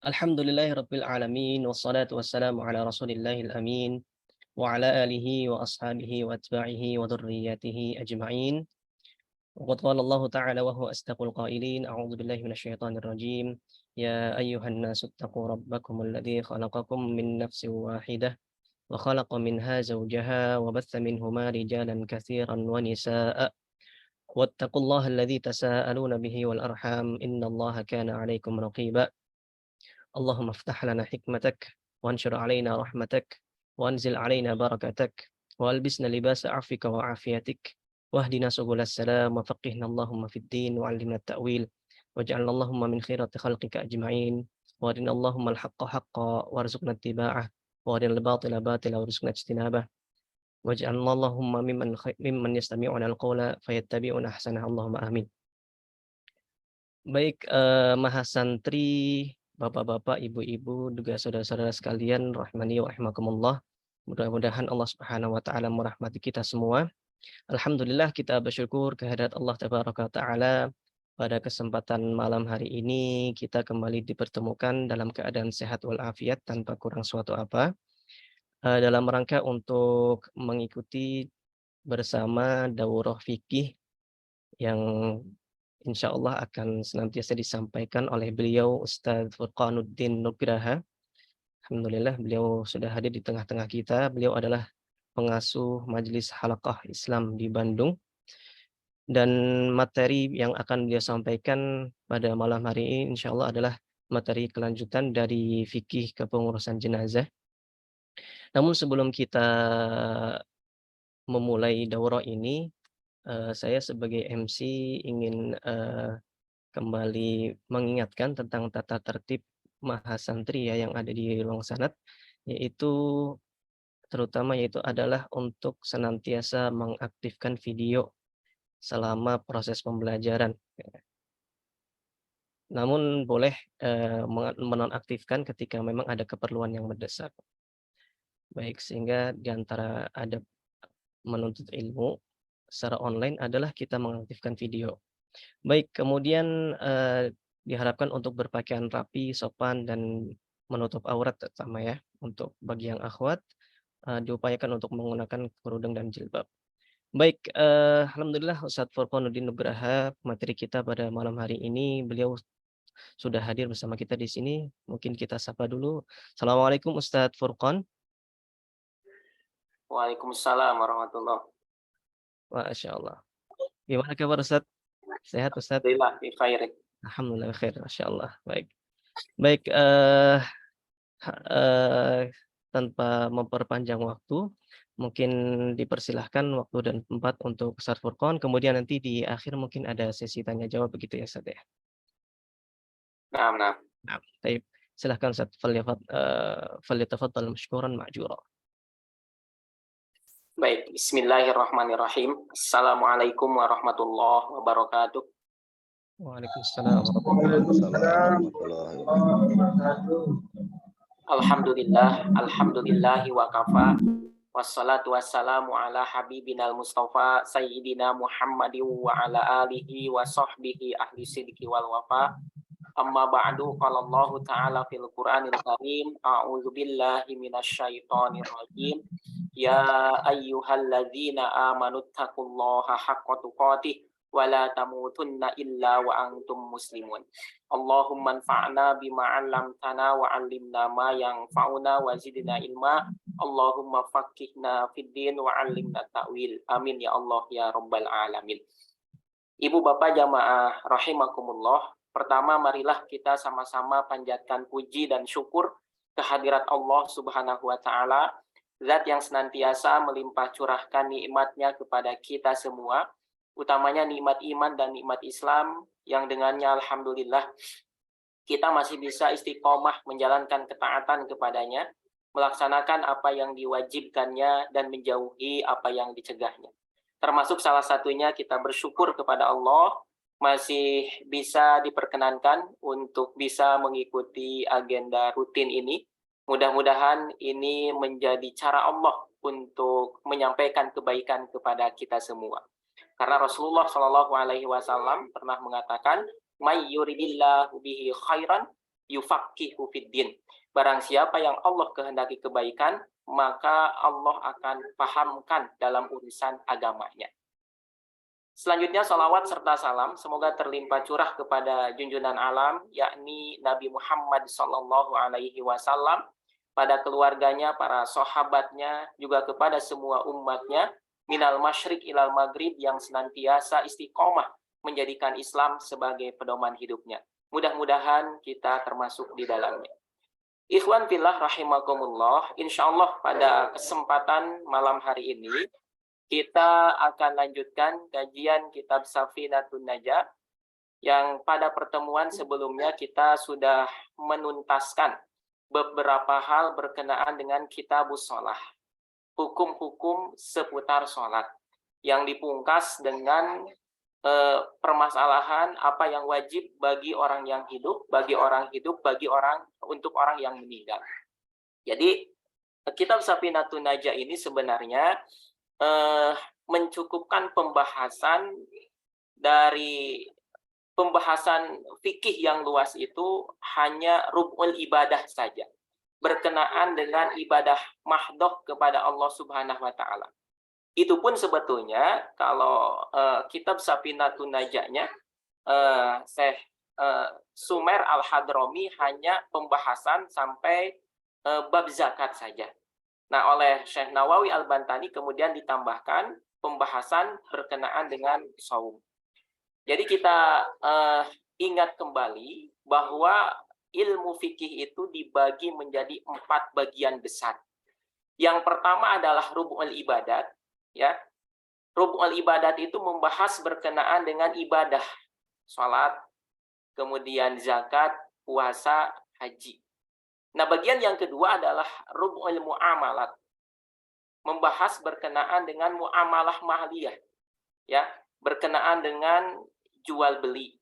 Alhamdulillahi Rabbil Alamin, wassalatu wassalamu ala Rasulillahil Amin, wa ala alihi wa ashabihi wa atba'ihi wa dhurriyyatihi ajma'in. Wa qad qala Allah Ta'ala wa huwa asdaqul qailin, a'udzu billahi minasyaitonir rajim. Ya ayyuhan nasu ittaqu rabbakum alladzi khalaqakum min nafsin wahidah wa khalaqa minha zawjaha wa batha minhuma rijalan katsiran wa nisaa'a. Wattaqullaha alladzi tasaaluna bihi wal arham, innallaha kana 'alaikum raqiba. اللهم افتح لنا حكمتك وانشر علينا رحمتك وانزل علينا بركتك والبسنا لباس عفوك وعافيتك واهدنا سبل السلام وفقهنا اللهم في الدين وعلمنا التأويل واجعلنا اللهم من خيرة خلقك أجمعين وارنا اللهم الحق حقا وارزقنا اتباعه وارنا الباطل باطلا وارزقنا اجتنابه واجعلنا اللهم ممن يستمعون القول فيتبعون أحسنه اللهم آمين. Baik, mahasantri, bapak-bapak, ibu-ibu, juga saudara-saudara sekalian rahimani wa rahimakumullah. Mudah-mudahan Allah Subhanahu wa taala merahmati kita semua. Alhamdulillah kita bersyukur kehadirat Allah tabaraka wa taala pada kesempatan malam hari ini kita kembali dipertemukan dalam keadaan sehat walafiat tanpa kurang suatu apa, dalam rangka untuk mengikuti bersama daurah fikih yang insya Allah akan senantiasa disampaikan oleh beliau Ustadz Furqanuddin Nugraha. Alhamdulillah beliau sudah hadir di tengah-tengah kita. Beliau adalah pengasuh Majelis Halaqah Islam di Bandung. Dan materi yang akan beliau sampaikan pada malam hari ini insya Allah adalah materi kelanjutan dari fikih kepengurusan jenazah. Namun sebelum kita memulai daurah ini, saya sebagai MC ingin kembali mengingatkan tentang tata tertib mahasantri ya yang ada di ruang sanat, yaitu yaitu adalah untuk senantiasa mengaktifkan video selama proses pembelajaran. Namun boleh menonaktifkan ketika memang ada keperluan yang mendesak. Baik, sehingga di antara adab menuntut ilmu secara online adalah kita mengaktifkan video. Baik, kemudian, diharapkan untuk berpakaian rapi, sopan, dan menutup aurat terutama ya. Untuk bagi yang akhwat, diupayakan untuk menggunakan kerudung dan jilbab. Baik, alhamdulillah Ustadz Furqanuddin Nugraha, materi kita pada malam hari ini, beliau sudah hadir bersama kita di sini. Mungkin kita sapa dulu. Assalamualaikum Ustadz Furqan. Waalaikumsalam warahmatullahi. Masya Allah. Gimana kabar Ustadz? Sehat Ustadz? Alhamdulillah, bi khairin. Alhamdulillah khair, Masya Allah. Baik. Baik, tanpa memperpanjang waktu, mungkin dipersilahkan waktu dan tempat untuk Ustadz Furqan, kemudian nanti di akhir mungkin ada sesi tanya jawab begitu ya Ustadz ya? Naam, naam. Nah, baik. Silahkan Ustadz, falyatafaddal mashkuran ma'jura. Baik, bismillahirrahmanirrahim. Assalamualaikum warahmatullahi wabarakatuh. Waalaikumsalam. Alhamdulillahi wa kafa. Wassalatu wassalamu ala habibinal mustafa sayyidina Muhammadin wa ala alihi wa sahbihi ahli sidqi wal wafa. Amma ba'du, qala Allah ta'ala fil Qur'anil Karim, a'udzu billahi minasyaitonir rajim. Ya ayyuhalladzina amanu taqullaha haqqa tuqatih wa la tamutunna illa wa antum muslimun. Allahumma anfa'na bima 'allamtana wa 'allimna ma yanfa'una wa zidna ilma. Allahumma faqihna fid din wa 'allimna ta'wil. Amin ya Allah ya rabbal alamin. Ibu bapak jamaah rahimakumullah. Pertama, marilah kita sama-sama panjatkan puji dan syukur kehadirat Allah Subhanahu wa taala, zat yang senantiasa melimpah curahkan nikmat-Nya kepada kita semua, utamanya nikmat iman dan nikmat Islam yang dengannya alhamdulillah kita masih bisa istiqomah menjalankan ketaatan kepadanya, melaksanakan apa yang diwajibkannya dan menjauhi apa yang dicegahnya. Termasuk salah satunya kita bersyukur kepada Allah masih bisa diperkenankan untuk bisa mengikuti agenda rutin ini. Mudah-mudahan ini menjadi cara Allah untuk menyampaikan kebaikan kepada kita semua. Karena Rasulullah Shallallahu Alaihi Wasallam pernah mengatakan, "May yuridillahu bihi khairan yufaqihu fiddin. Barang siapa yang Allah kehendaki kebaikan, maka Allah akan pahamkan dalam urusan agamanya. Selanjutnya salawat serta salam semoga terlimpah curah kepada junjungan alam, yakni Nabi Muhammad SAW, pada keluarganya, para sahabatnya, juga kepada semua umatnya, minal masyrik ilal maghrib, yang senantiasa istiqomah menjadikan Islam sebagai pedoman hidupnya. Mudah-mudahan kita termasuk di dalamnya. Ikhwan fillah rahimakumullah, insyaallah pada kesempatan malam hari ini kita akan lanjutkan kajian kitab Safinatun Najah yang pada pertemuan sebelumnya kita sudah menuntaskan beberapa hal berkenaan dengan kitabus sholah, hukum-hukum seputar sholat, yang dipungkas dengan permasalahan apa yang wajib bagi orang yang hidup, untuk orang yang meninggal. Jadi kitab Safinatun Najah ini sebenarnya mencukupkan pembahasan dari pembahasan fikih yang luas itu hanya rub'ul ibadah saja, berkenaan dengan ibadah mahdoh kepada Allah Subhanahu wa Ta'ala. Itu pun sebetulnya kalau kitab Safinatun Najahnya Syekh Sumer Al-Hadrami hanya pembahasan sampai bab zakat saja. Nah, oleh Syekh Nawawi Al-Bantani kemudian ditambahkan pembahasan berkenaan dengan saum. Jadi kita ingat kembali bahwa ilmu fikih itu dibagi menjadi 4 bagian besar. Yang pertama adalah rub'ul ibadat, ya. Rub'ul ibadat itu membahas berkenaan dengan ibadah, salat, kemudian zakat, puasa, haji. Nah, bagian yang kedua adalah rub'ul muamalat, membahas berkenaan dengan muamalah mahliyah, ya, berkenaan dengan jual beli,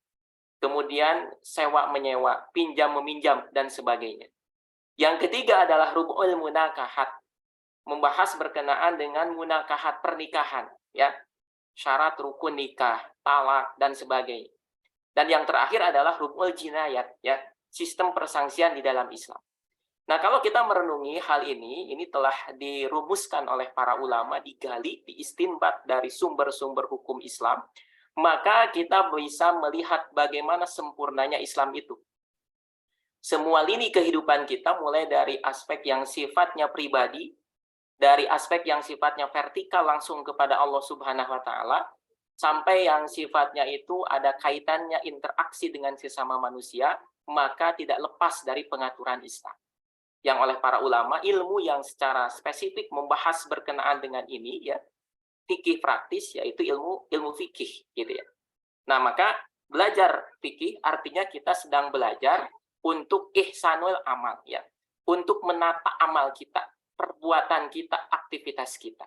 kemudian sewa menyewa, pinjam meminjam dan sebagainya. Yang ketiga adalah rub'ul munakahat, membahas berkenaan dengan munakahat pernikahan, ya, syarat rukun nikah, talak dan sebagainya. Dan yang terakhir adalah rub'ul jinayat, ya, sistem persangsian di dalam Islam. Nah, kalau kita merenungi hal ini telah dirumuskan oleh para ulama, digali, diistinbat dari sumber-sumber hukum Islam, maka kita bisa melihat bagaimana sempurnanya Islam itu. Semua lini kehidupan kita, mulai dari aspek yang sifatnya pribadi, dari aspek yang sifatnya vertikal langsung kepada Allah Subhanahu wa Ta'ala, sampai yang sifatnya itu ada kaitannya interaksi dengan sesama manusia, maka tidak lepas dari pengaturan Islam. Yang oleh para ulama, ilmu yang secara spesifik membahas berkenaan dengan ini, ya, fikih praktis, yaitu ilmu fikih, gitu ya. Nah, maka belajar fikih artinya kita sedang belajar untuk ihsanul amal, ya, untuk menata amal kita, perbuatan kita, aktivitas kita.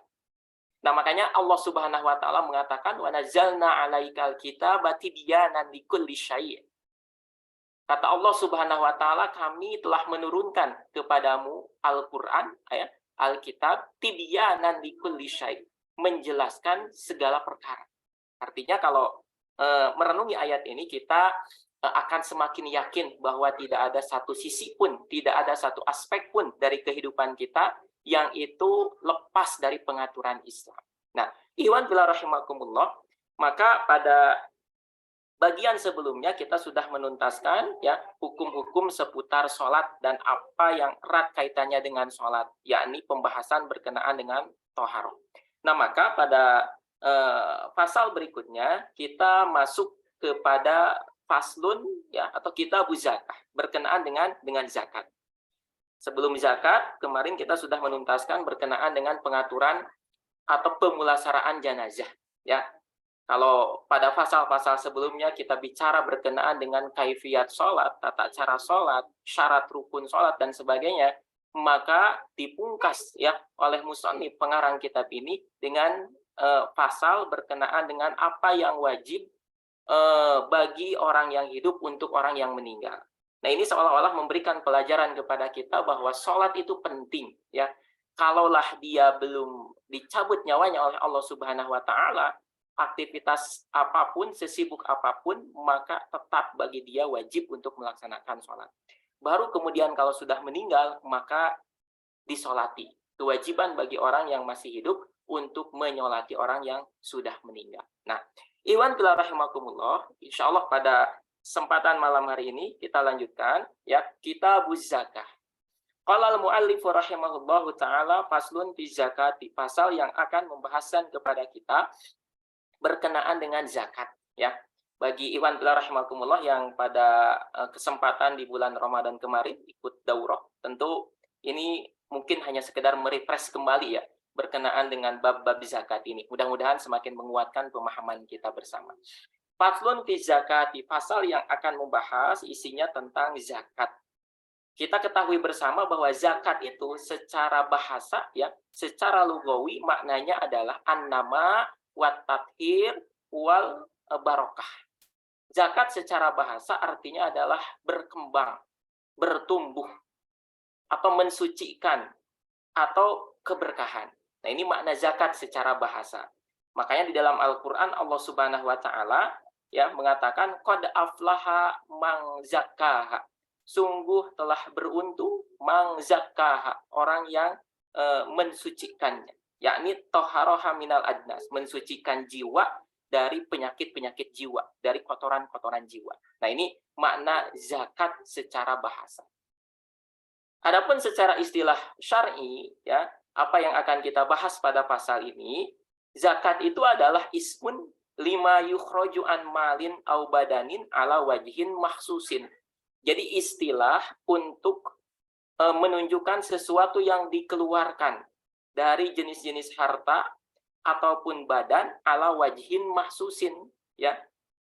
Nah, makanya Allah Subhanahu wa Ta'ala mengatakan, wa nazzalna 'alaikal kitaba tibyanan likulli syai'. Kata Allah Subhanahu wa Ta'ala, kami telah menurunkan kepadamu Al-Quran, ya, Alkitab, tibyanan likulli syai', menjelaskan segala perkara. Artinya kalau merenungi ayat ini, kita akan semakin yakin bahwa tidak ada satu sisi pun, tidak ada satu aspek pun dari kehidupan kita yang itu lepas dari pengaturan Islam. Nah, ikhwan fillah rahimakumullah, maka pada bagian sebelumnya kita sudah menuntaskan, ya, hukum-hukum seputar sholat dan apa yang erat kaitannya dengan sholat, yakni pembahasan berkenaan dengan toharoh. Nah, maka pada pasal berikutnya kita masuk kepada faslun, ya, atau kitabuz zakah, berkenaan dengan zakat. Sebelum zakat, kemarin kita sudah menuntaskan berkenaan dengan pengaturan atau pemulasaraan jenazah, ya. Kalau pada pasal-pasal sebelumnya kita bicara berkenaan dengan kaifiyat sholat, tata cara sholat, syarat rukun sholat, dan sebagainya, maka dipungkas, ya, oleh musannif pengarang kitab ini dengan pasal berkenaan dengan apa yang wajib bagi orang yang hidup untuk orang yang meninggal. Nah, ini seolah-olah memberikan pelajaran kepada kita bahwa sholat itu penting, ya. Kalaulah dia belum dicabut nyawanya oleh Allah Subhanahu wa Ta'ala, aktivitas apapun, sesibuk apapun, maka tetap bagi dia wajib untuk melaksanakan sholat. baru kemudian kalau sudah meninggal maka disolati. Kewajiban bagi orang yang masih hidup untuk menyolati orang yang sudah meninggal. Nah, Iwan fillah rahimakumullah, insya Allah pada kesempatan malam hari ini kita lanjutkan ya Kitabuz Zakah. Qala al-muallif rahimahullahu taala faslun fi zakati, pasal yang akan membahaskan kepada kita berkenaan dengan zakat ya. Bagi Iwan fillah rahimakumullah yang pada kesempatan di bulan Ramadan kemarin ikut daurah, tentu ini mungkin hanya sekedar merefresh kembali ya berkenaan dengan bab-bab zakat ini. Mudah-mudahan semakin menguatkan pemahaman kita bersama. Faslun fi zakati, pasal yang akan membahas isinya tentang zakat. Kita ketahui bersama bahwa zakat itu secara bahasa ya, secara lugawi maknanya adalah an-nama wat tathir wal barokah. Zakat secara bahasa artinya adalah berkembang, bertumbuh, atau mensucikan, atau keberkahan. Nah, ini makna zakat secara bahasa. Makanya di dalam Al-Quran Allah Subhanahu wa Ta'ala ya mengatakan qad aflaha man zakkaha. Sungguh telah beruntung man zakkaha, orang yang mensucikannya, yakni toharoha minal adnas, mensucikan jiwa dari penyakit-penyakit jiwa, dari kotoran-kotoran jiwa. Nah, ini makna zakat secara bahasa. Adapun secara istilah syar'i ya, apa yang akan kita bahas pada pasal ini, zakat itu adalah ismun lima yukhraju an malin au badanin ala wajhin mahsusin. Jadi istilah untuk menunjukkan sesuatu yang dikeluarkan dari jenis-jenis harta ataupun badan ala wajhin mahsusin ya.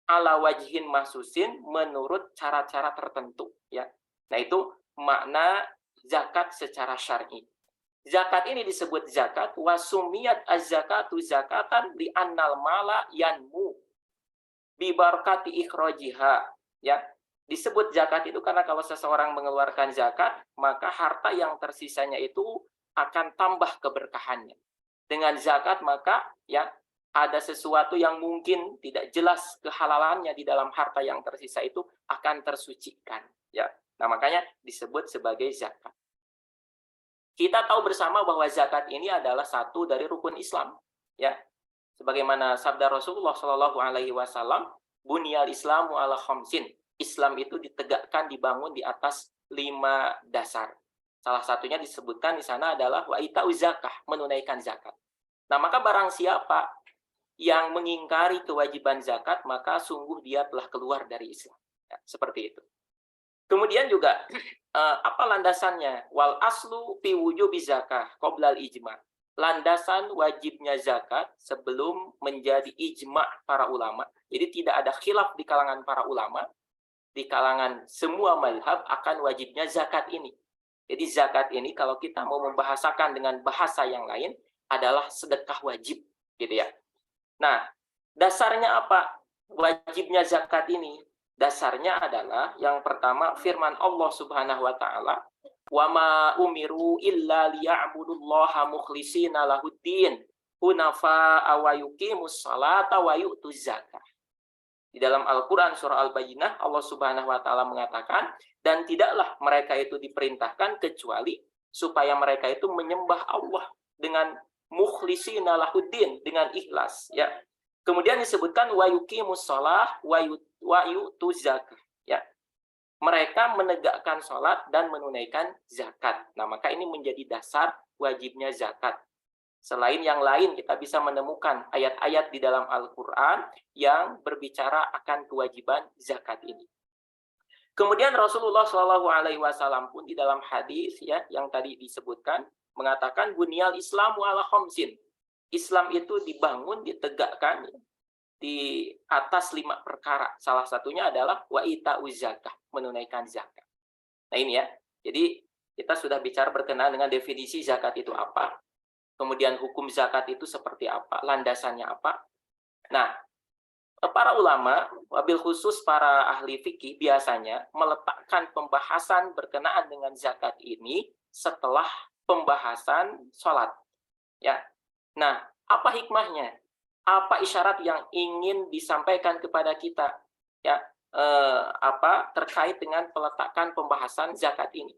Ala wajhin mahsusin menurut cara-cara tertentu ya. Nah, itu makna zakat secara syar'i. Zakat ini disebut zakat wasumiyat az-zakatu zakatan li annal mala yanmu bi barakati ikhrajiha ya. Disebut zakat itu karena kalau seseorang mengeluarkan zakat, maka harta yang tersisanya itu akan tambah keberkahannya. Dengan zakat maka ya ada sesuatu yang mungkin tidak jelas kehalalannya di dalam harta yang tersisa itu akan tersucikan ya. Nah, makanya disebut sebagai zakat. Kita tahu bersama bahwa zakat ini adalah satu dari rukun Islam ya. Sebagaimana sabda Rasulullah Shallallahu alaihi wasallam, bunyal Islamu ala khamsin. Islam itu ditegakkan, dibangun di atas 5 dasar. Salah satunya disebutkan di sana adalah wa ita'u zakah, menunaikan zakat. Nah, maka barang siapa yang mengingkari kewajiban zakat, maka sungguh dia telah keluar dari Islam. Ya, seperti itu. Kemudian juga apa landasannya? Wal aslu fi wujubi zakah qoblal ijma. Landasan wajibnya zakat sebelum menjadi ijma para ulama. Jadi tidak ada khilaf di kalangan para ulama, di kalangan semua mazhab akan wajibnya zakat ini. Jadi zakat ini kalau kita mau membahasakan dengan bahasa yang lain adalah sedekah wajib, gitu ya. Nah, dasarnya apa wajibnya zakat ini? Dasarnya adalah yang pertama firman Allah Subhanahu wa Ta'ala, "Wa ma umiru illa liya'budullaha mukhlishina lahuddin, hunafa'a wa yuqimus salata wa yu'tuz zakah." Di dalam Al-Quran surah Al-Bayyinah Allah Subhanahu wa Ta'ala mengatakan, dan tidaklah mereka itu diperintahkan kecuali supaya mereka itu menyembah Allah dengan mukhlishina lahuddin, dengan ikhlas ya. Kemudian disebutkan wa yuqimus shalah wa yu'tuz zakah ya. Mereka menegakkan salat dan menunaikan zakat. Nah, maka ini menjadi dasar wajibnya zakat. Selain yang lain, kita bisa menemukan ayat-ayat di dalam Al-Quran yang berbicara akan kewajiban zakat ini. Kemudian Rasulullah SAW pun di dalam hadis ya yang tadi disebutkan mengatakan bunyal Islamu ala khamsin. Islam itu dibangun, ditegakkan di atas 5 perkara. Salah satunya adalah wa ita'uz zakah, menunaikan zakat. Nah, ini ya. Jadi kita sudah bicara berkenaan dengan definisi zakat itu apa. Kemudian hukum zakat itu seperti apa, landasannya apa. Nah, para ulama, wabil khusus para ahli fikih biasanya meletakkan pembahasan berkenaan dengan zakat ini setelah pembahasan sholat. Ya. Nah, apa hikmahnya? Apa isyarat yang ingin disampaikan kepada kita? Ya, terkait dengan peletakan pembahasan zakat ini.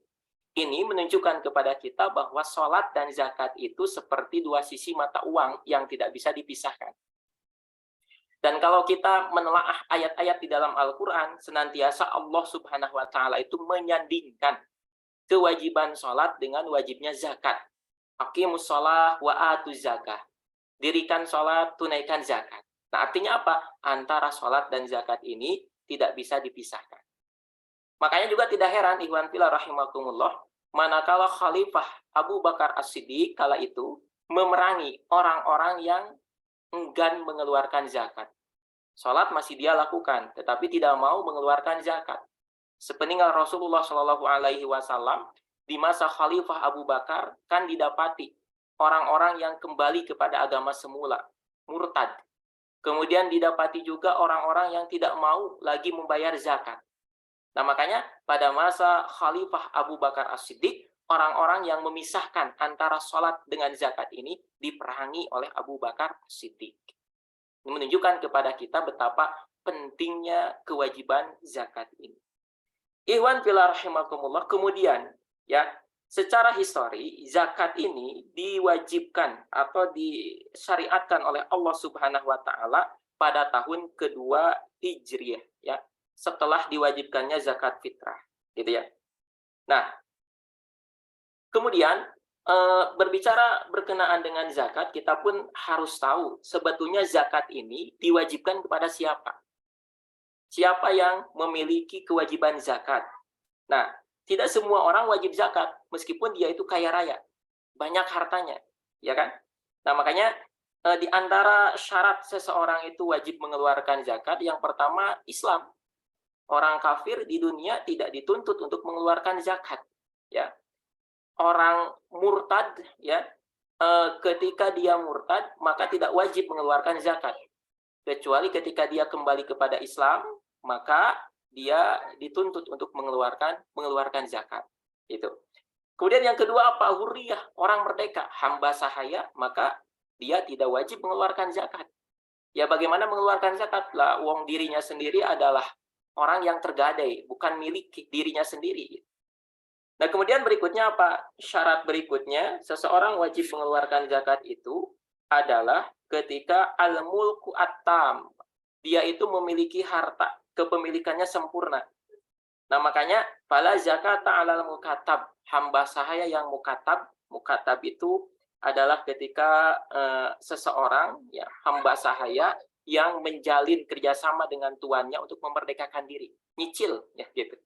Ini menunjukkan kepada kita bahwa sholat dan zakat itu seperti dua sisi mata uang yang tidak bisa dipisahkan. Dan kalau kita menelaah ayat-ayat di dalam Al-Quran, senantiasa Allah Subhanahu wa Ta'ala itu menyandingkan kewajiban sholat dengan wajibnya zakat. Aqimus sholah wa atuz zakah. Dirikan sholat, tunaikan zakat. Nah, artinya apa? Antara sholat dan zakat ini tidak bisa dipisahkan. Makanya juga tidak heran, ikhwan fillah rahimakumullah, manakala Khalifah Abu Bakar As-Siddiq kala itu memerangi orang-orang yang enggan mengeluarkan zakat. Sholat masih dia lakukan, tetapi tidak mau mengeluarkan zakat. Sepeninggal Rasulullah Shallallahu Alaihi Wasallam di masa Khalifah Abu Bakar kan didapati orang-orang yang kembali kepada agama semula, murtad. Kemudian didapati juga orang-orang yang tidak mau lagi membayar zakat. Nah, makanya pada masa Khalifah Abu Bakar As-Siddiq, orang-orang yang memisahkan antara sholat dengan zakat ini diperangi oleh Abu Bakar As-Siddiq. Ini menunjukkan kepada kita betapa pentingnya kewajiban zakat ini. Ikhwan fillah rahimakumullah, kemudian ya, secara histori zakat ini diwajibkan atau disyariatkan oleh Allah Subhanahu wa Ta'ala pada tahun kedua Hijriah, ya, setelah diwajibkannya zakat fitrah, gitu ya. Nah, kemudian berbicara berkenaan dengan zakat, kita pun harus tahu sebetulnya zakat ini diwajibkan kepada siapa. Siapa yang memiliki kewajiban zakat? Nah, tidak semua orang wajib zakat, meskipun dia itu kaya raya, banyak hartanya, ya kan? Nah, makanya di antara syarat seseorang itu wajib mengeluarkan zakat, yang pertama Islam. Orang kafir di dunia tidak dituntut untuk mengeluarkan zakat, ya. Orang murtad, ya, ketika dia murtad maka tidak wajib mengeluarkan zakat, kecuali ketika dia kembali kepada Islam, maka dia dituntut untuk mengeluarkan zakat. Itu. Kemudian yang kedua apa? Hurriyah, orang merdeka, hamba sahaya, maka dia tidak wajib mengeluarkan zakat. Ya, bagaimana mengeluarkan zakat? Lah, wong dirinya sendiri adalah orang yang tergadai, bukan milik dirinya sendiri. Nah, kemudian berikutnya apa? Syarat berikutnya, seseorang wajib mengeluarkan zakat itu adalah ketika al-mulku at-tam. Dia itu memiliki harta, kepemilikannya sempurna. Nah, makanya fala zakata 'alal mukatab, hamba sahaya yang mukatab itu adalah ketika seseorang, ya, hamba sahaya yang menjalin kerjasama dengan tuannya untuk memerdekakan diri, nyicil, ya, gitu.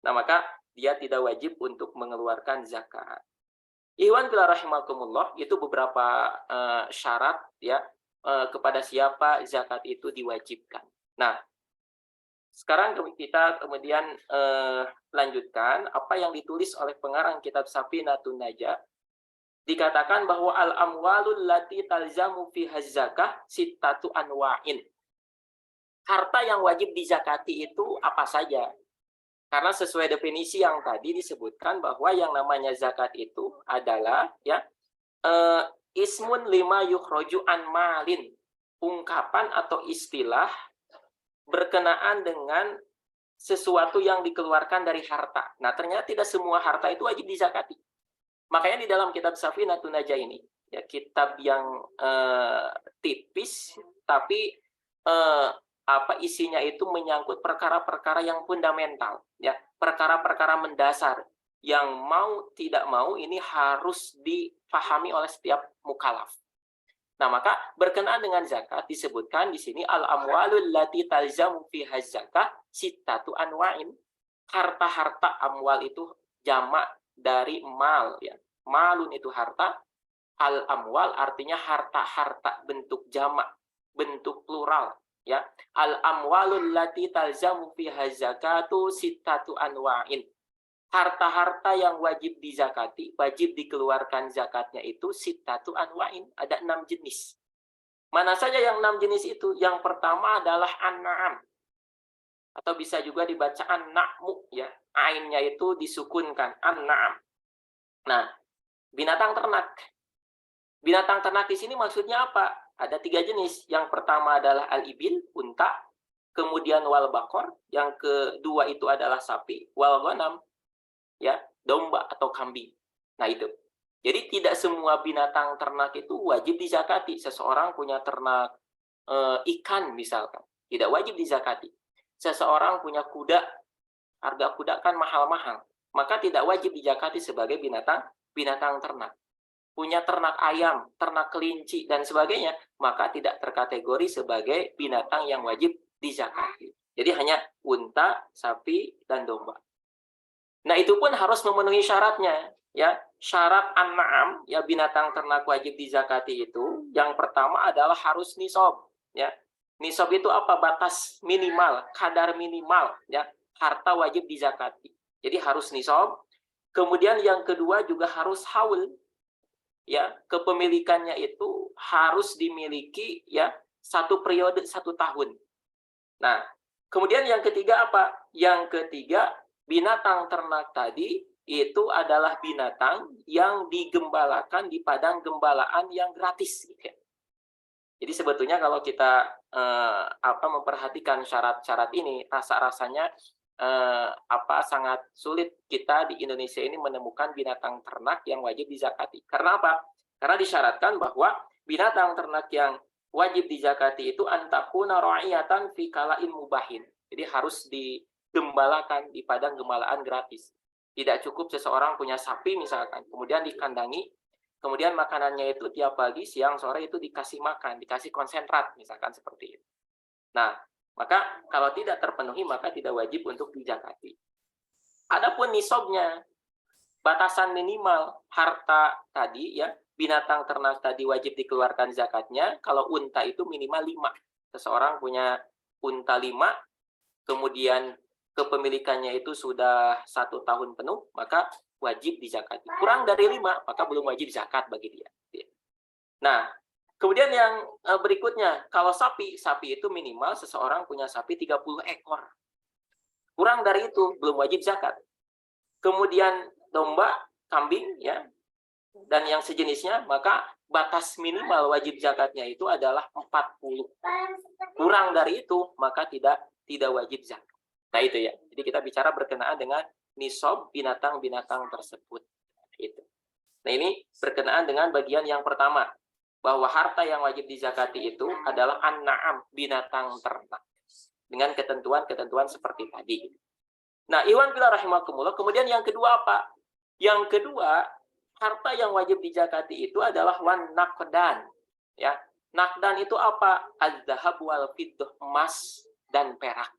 Nah, maka dia tidak wajib untuk mengeluarkan zakat. Ikhwan fillah rahimakumullah, itu beberapa syarat, ya, kepada siapa zakat itu diwajibkan. Nah, sekarang kita kemudian lanjutkan apa yang ditulis oleh pengarang kitab Safinatun Najah. Dikatakan bahwa al-amwalul lati talzamu fiha zakah sittatu anwa'in. Harta yang wajib dizakati itu apa saja? Karena sesuai definisi yang tadi disebutkan bahwa yang namanya zakat itu adalah, ya, ismun lima yukhroju an malin, ungkapan atau istilah berkenaan dengan sesuatu yang dikeluarkan dari harta. Nah, ternyata tidak semua harta itu wajib dizakati. Makanya di dalam kitab Safinatun Najah ini, ya, kitab yang tipis, tapi isinya itu menyangkut perkara-perkara yang fundamental, ya, perkara-perkara mendasar yang mau tidak mau ini harus difahami oleh setiap mukallaf. Nah, maka berkenaan dengan zakat disebutkan di sini al-amwalul lati talzamu fiha zakah sittatu anwa'in. Harta-harta amwal itu jamak dari mal, ya. Malun itu harta, al-amwal artinya harta-harta bentuk jamak, bentuk plural, ya. Al-amwalul lati talzamu fiha zakatu sittatu anwa'in. Harta-harta yang wajib dizakati, wajib dikeluarkan zakatnya itu sittatu anwa'in, ada 6 jenis. Mana saja yang 6 jenis itu? Yang pertama adalah an-na'am, atau bisa juga dibaca an-na'mu, ya. Ainnya itu disukunkan, an-na'am. Nah, binatang ternak. Binatang ternak di sini maksudnya apa? Ada 3 jenis. Yang pertama adalah al-ibil, unta. kemudian wal bakor, yang kedua itu adalah sapi, wal ghanam, ya, domba atau kambing. Nah itu. Jadi tidak semua binatang ternak itu wajib dizakati. Seseorang punya ternak ikan misalkan, tidak wajib dizakati. Seseorang punya kuda, harga kuda kan mahal-mahal, maka tidak wajib dizakati sebagai binatang ternak. Punya ternak ayam, ternak kelinci, dan sebagainya, maka tidak terkategori sebagai binatang yang wajib dizakati. Jadi hanya unta, sapi, dan domba. Nah, itu pun harus memenuhi syaratnya. Ya, syarat an-na'am, ya, binatang ternak wajib dizakati itu, yang pertama adalah harus nisab. Ya, nisab itu apa? Batas minimal, kadar minimal, ya, harta wajib dizakati. Jadi harus nisab. Kemudian yang kedua juga harus haul. Ya, kepemilikannya itu harus dimiliki, ya, satu periode 1 tahun. Nah, kemudian yang ketiga apa? Yang ketiga, binatang ternak tadi itu adalah binatang yang digembalakan di padang gembalaan yang gratis. Gitu ya. Jadi sebetulnya kalau kita memperhatikan syarat-syarat ini, rasa-rasanya sangat sulit kita di Indonesia ini menemukan binatang ternak yang wajib dizakati. Karena apa? Karena disyaratkan bahwa binatang ternak yang wajib dizakati itu antakuna ra'iyatan fi kala'in mubahin. Jadi harus digembalakan di padang gembalaan gratis. Tidak cukup seseorang punya sapi misalkan, kemudian dikandangi, kemudian makanannya itu tiap pagi, siang, sore itu dikasih makan, dikasih konsentrat misalkan seperti itu. Nah, maka kalau tidak terpenuhi maka tidak wajib untuk dizakati. Adapun nisabnya, batasan minimal harta tadi, ya, binatang ternak tadi wajib dikeluarkan zakatnya. Kalau unta itu minimal 5. Seseorang punya unta 5, kemudian kepemilikannya itu sudah 1 tahun penuh, maka wajib dizakati. Kurang dari 5, maka belum wajib zakat bagi dia. Nah, kemudian yang berikutnya, kalau sapi itu minimal seseorang punya sapi 30 ekor. Kurang dari itu, belum wajib zakat. Kemudian domba, kambing, ya, dan yang sejenisnya, maka batas minimal wajib zakatnya itu adalah 40. Kurang dari itu, maka tidak wajib zakat. Nah itu ya, jadi kita bicara berkenaan dengan nisab binatang-binatang tersebut. Itu. Nah ini berkenaan dengan bagian yang pertama, bahwa harta yang wajib dizakati itu adalah an-na'am, binatang ternak. Dengan ketentuan-ketentuan seperti tadi. Nah, iwan fillah rahimakumullah, kemudian yang kedua apa? Yang kedua, harta yang wajib dizakati itu adalah wan naqdan. Ya, naqdan itu apa? Az-zahab wal fiddah, emas dan perak.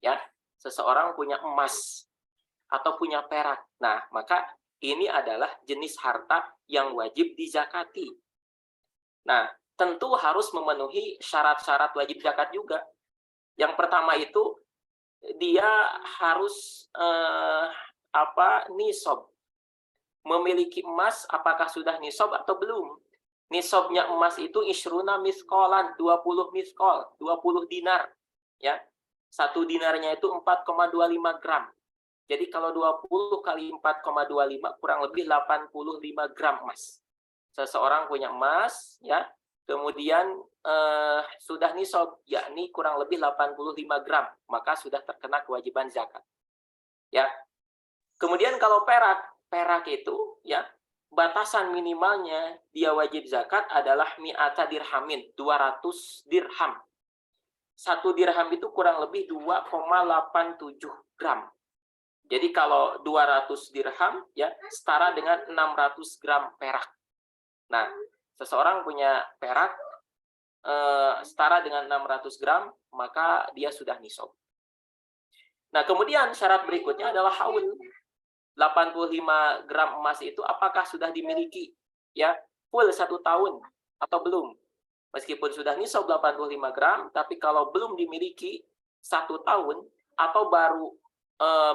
Ya, seseorang punya emas atau punya perak. Nah, maka ini adalah jenis harta yang wajib dizakati. Nah, tentu harus memenuhi syarat-syarat wajib zakat juga. Yang pertama itu dia harus nisab. Memiliki emas, apakah sudah nisab atau belum? Nisabnya emas itu isruna miskolan, 20 miskol, 20 dinar. Ya, 1 dinarnya itu 4,25 gram. Jadi kalau 20 kali 4,25 kurang lebih 85 gram emas. Seseorang punya emas, ya, kemudian sudah nisab, yakni kurang lebih 85 gram, maka sudah terkena kewajiban zakat. Ya. Kemudian kalau perak itu, ya, batasan minimalnya dia wajib zakat adalah mi'ata dirhamin, 200 dirham. 1 dirham itu kurang lebih 2,87 gram. Jadi kalau 200 dirham, ya, setara dengan 600 gram perak. Nah, seseorang punya perak setara dengan 600 gram, maka dia sudah nisab. Nah, kemudian syarat berikutnya adalah haul. 85 gram emas itu apakah sudah dimiliki, ya, full 1 tahun atau belum? Meskipun sudah nisab 85 gram, tapi kalau belum dimiliki 1 tahun atau baru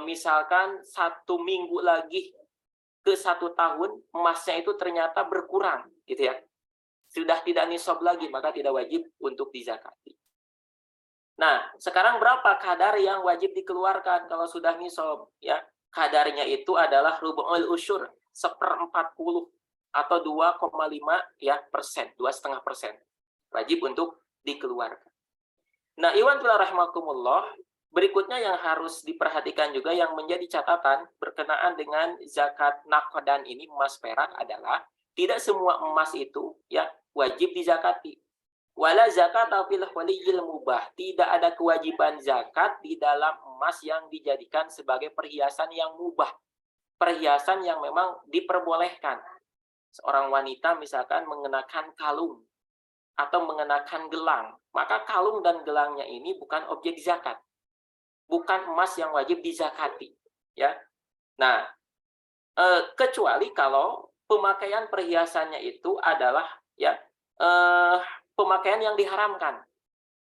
misalkan 1 minggu lagi ke 1 tahun, emasnya itu ternyata berkurang, gitu ya. Sudah tidak nisab lagi, maka tidak wajib untuk dizakati. Nah, sekarang berapa kadar yang wajib dikeluarkan kalau sudah nisab? Ya, kadarnya itu adalah rubu'ul usyur, 1/40 atau 2,5 ya persen, 2,5%. Wajib untuk dikeluarkan. Nah, iwan fillah rahimakumullah, berikutnya yang harus diperhatikan juga yang menjadi catatan berkenaan dengan zakat nakodan ini, emas perak, adalah tidak semua emas itu ya wajib dizakati. Wala zakat fil huliyil mubah, tidak ada kewajiban zakat di dalam emas yang dijadikan sebagai perhiasan yang mubah, perhiasan yang memang diperbolehkan. Seorang wanita misalkan mengenakan kalung atau mengenakan gelang, maka kalung dan gelangnya ini bukan objek zakat, bukan emas yang wajib dizakati, ya. Nah, kecuali kalau pemakaian perhiasannya itu adalah ya pemakaian yang diharamkan.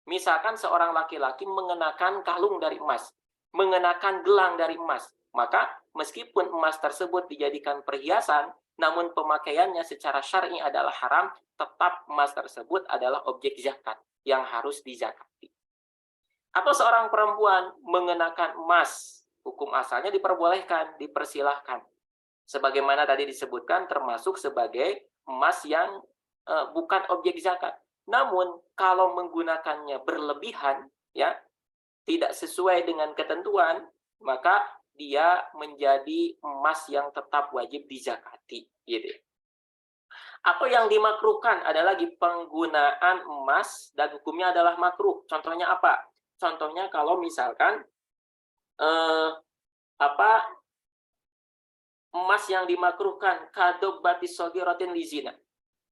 Misalkan seorang laki-laki mengenakan kalung dari emas, mengenakan gelang dari emas, maka meskipun emas tersebut dijadikan perhiasan, namun pemakaiannya secara syar'i adalah haram, tetap emas tersebut adalah objek zakat yang harus dizakati. Atau seorang perempuan mengenakan emas, hukum asalnya diperbolehkan, dipersilahkan. Sebagaimana tadi disebutkan, termasuk sebagai emas yang bukan objek zakat. Namun kalau menggunakannya berlebihan, ya tidak sesuai dengan ketentuan, maka dia menjadi emas yang tetap wajib dizakati, gitu. Atau yang dimakruhkan adalah lagi penggunaan emas dan hukumnya adalah makruh. Contohnya apa? Contohnya kalau misalkan emas yang dimakruhkan kadok batis sogiratin lizina.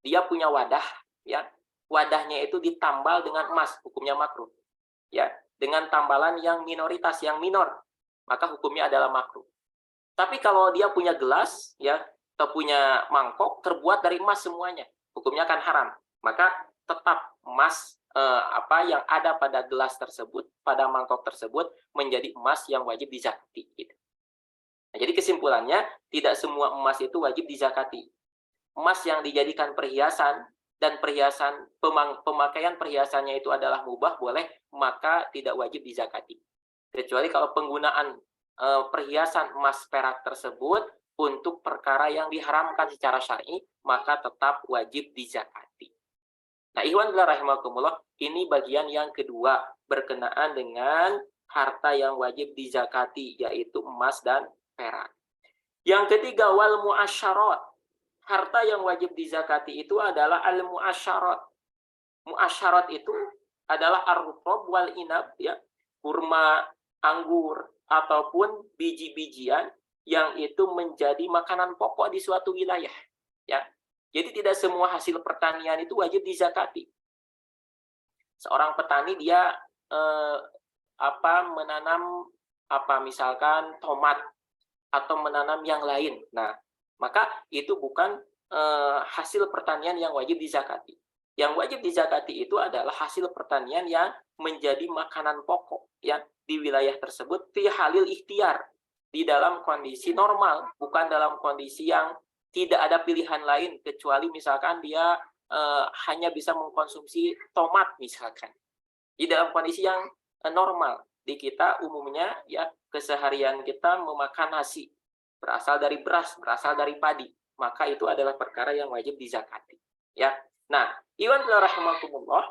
Dia punya wadah, ya. Wadahnya itu ditambal dengan emas, hukumnya makruh. Ya, dengan tambalan yang minoritas, yang minor, maka hukumnya adalah makruh. Tapi kalau dia punya gelas, ya, atau punya mangkok terbuat dari emas semuanya, hukumnya akan haram. Maka tetap emas yang ada pada gelas tersebut, pada mangkok tersebut menjadi emas yang wajib dizakati. Gitu. Nah, jadi kesimpulannya, tidak semua emas itu wajib dizakati. Emas yang dijadikan perhiasan dan pemakaian perhiasannya itu adalah mubah, boleh, maka tidak wajib dizakati. Kecuali kalau penggunaan perhiasan emas perak tersebut untuk perkara yang diharamkan secara syar'i, maka tetap wajib dizakati. Nah, ikhwan fillah rahimakumullah, ini bagian yang kedua berkenaan dengan harta yang wajib dizakati, yaitu emas dan perak. Yang ketiga, wal mu'asyarat. Harta yang wajib dizakati itu adalah al-mu'asyarat. Mu'asyarat itu adalah ar-rutab wal inab, ya, kurma, anggur, ataupun biji-bijian yang itu menjadi makanan pokok di suatu wilayah, ya. Jadi tidak semua hasil pertanian itu wajib dizakati. Seorang petani dia menanam misalkan tomat atau menanam yang lain. Nah, maka itu bukan hasil pertanian yang wajib dizakati. Yang wajib dizakati itu adalah hasil pertanian yang menjadi makanan pokok ya di wilayah tersebut fi halil ikhtiar, di dalam kondisi normal, bukan dalam kondisi yang tidak ada pilihan lain kecuali misalkan dia hanya bisa mengkonsumsi tomat misalkan. Di dalam kondisi yang normal, di kita umumnya ya keseharian kita memakan nasi berasal dari beras, berasal dari padi, maka itu adalah perkara yang wajib dizakati. Ya, nah, iwan fillah rahimakumullah,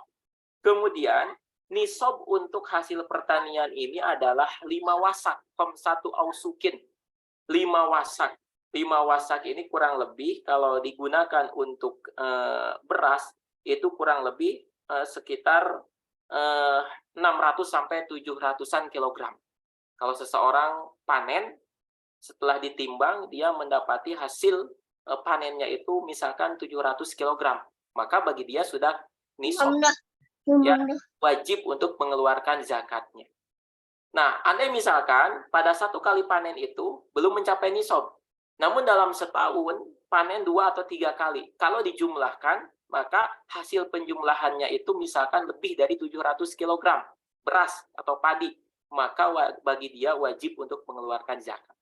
kemudian nisab untuk hasil pertanian ini adalah 5 wasak, 1 ausukin, 5 wasak. 5 wasak ini kurang lebih kalau digunakan untuk beras itu kurang lebih sekitar 600 sampai 700-an kilogram. Kalau seseorang panen, setelah ditimbang, dia mendapati hasil panennya itu misalkan 700 kg. Maka bagi dia sudah nisab, ya, wajib untuk mengeluarkan zakatnya. Nah, andai misalkan pada 1 kali panen itu belum mencapai nisab, namun dalam setahun panen 2 atau 3 kali. Kalau dijumlahkan, maka hasil penjumlahannya itu misalkan lebih dari 700 kg beras atau padi, maka bagi dia wajib untuk mengeluarkan zakat.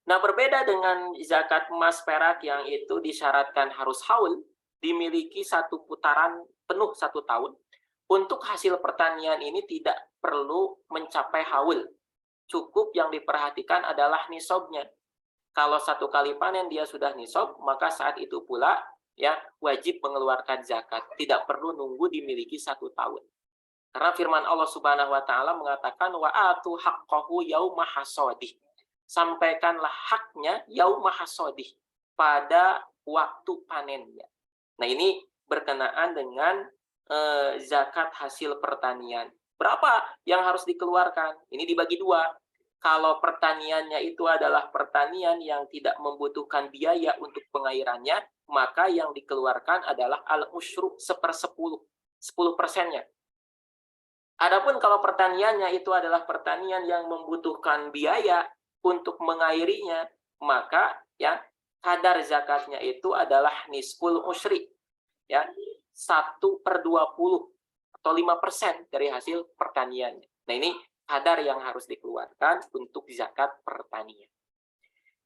Nah, berbeda dengan zakat emas perak yang itu disyaratkan harus haul, dimiliki 1 putaran penuh 1 tahun. Untuk hasil pertanian ini tidak perlu mencapai haul. Cukup yang diperhatikan adalah nisabnya. Kalau 1 kali panen dia sudah nisab, maka saat itu pula ya wajib mengeluarkan zakat. Tidak perlu nunggu dimiliki 1 tahun. Karena firman Allah Subhanahu wa taala mengatakan wa atu haqqahu yauma hasadih. Sampaikanlah haknya yauma hasadih, pada waktu panennya. Nah, ini berkenaan dengan zakat hasil pertanian. Berapa yang harus dikeluarkan? Ini dibagi dua. Kalau pertaniannya itu adalah pertanian yang tidak membutuhkan biaya untuk pengairannya, maka yang dikeluarkan adalah al-usyru 1/10, 10%-nya. Adapun kalau pertaniannya itu adalah pertanian yang membutuhkan biaya untuk mengairinya, maka ya kadar zakatnya itu adalah nisful usyri, ya 1/20 atau 5% dari hasil pertaniannya. Nah, ini kadar yang harus dikeluarkan untuk zakat pertanian.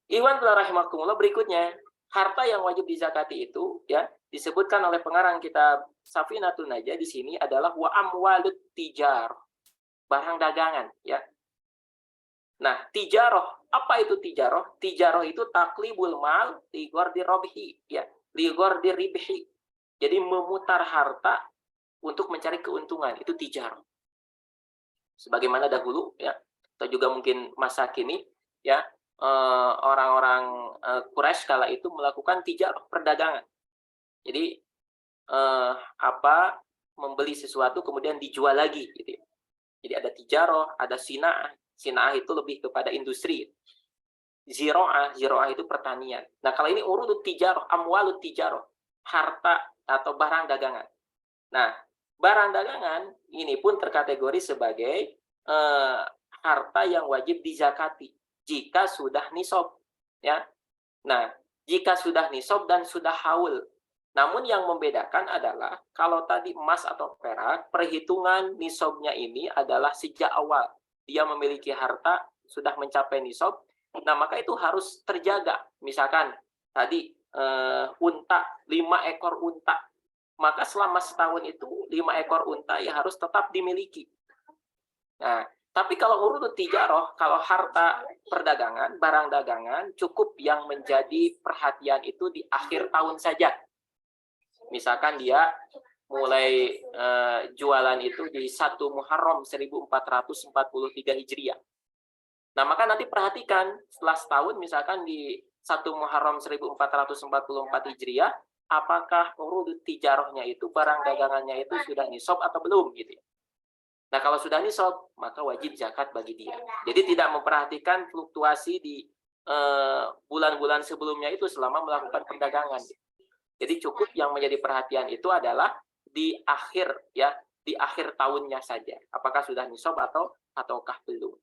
Iwan rahimakumullah, berikutnya harta yang wajib dizakati itu ya disebutkan oleh pengarang kitab Safinatun Najah di sini adalah wa amwalut tijar, barang dagangan ya. Nah, tijaroh, apa itu tijaroh? Tijaroh itu taklibul mal ligor dirobhi ya, ligor diribhi. Jadi memutar harta untuk mencari keuntungan, itu tijaroh. Sebagaimana dahulu ya, atau juga mungkin masa kini ya, orang-orang Quraisy kala itu melakukan tijaroh, perdagangan. Jadi membeli sesuatu kemudian dijual lagi gitu ya. Jadi ada tijaroh, ada sina'ah. Sina'ah itu lebih kepada industri. Ziro'ah itu pertanian. Nah, kalau ini urudut tijaroh, amwalut tijaroh, harta atau barang dagangan. Nah, barang dagangan ini pun terkategori sebagai harta yang wajib dizakati jika sudah nisab ya. Nah, jika sudah nisab dan sudah haul. Namun yang membedakan adalah kalau tadi emas atau perak, perhitungan nisabnya ini adalah sejak awal dia memiliki harta sudah mencapai nisab. Nah, maka itu harus terjaga. Misalkan tadi unta, 5 ekor unta. Maka selama setahun itu 5 ekor unta ya harus tetap dimiliki. Nah, tapi kalau urut tijaroh, kalau harta perdagangan, barang dagangan, cukup yang menjadi perhatian itu di akhir tahun saja. Misalkan dia mulai jualan itu di 1 Muharram 1443 Hijriah. Nah, maka nanti perhatikan setelah setahun, misalkan di 1 Muharram 1444 Hijriah, apakah urut tijarohnya itu, barang dagangannya itu sudah nisab atau belum gitu ya. Nah, kalau sudah nisab, maka wajib zakat bagi dia. Jadi tidak memperhatikan fluktuasi di bulan-bulan sebelumnya itu selama melakukan perdagangan. Jadi cukup yang menjadi perhatian itu adalah di akhir ya, di akhir tahunnya saja. Apakah sudah nisab ataukah belum.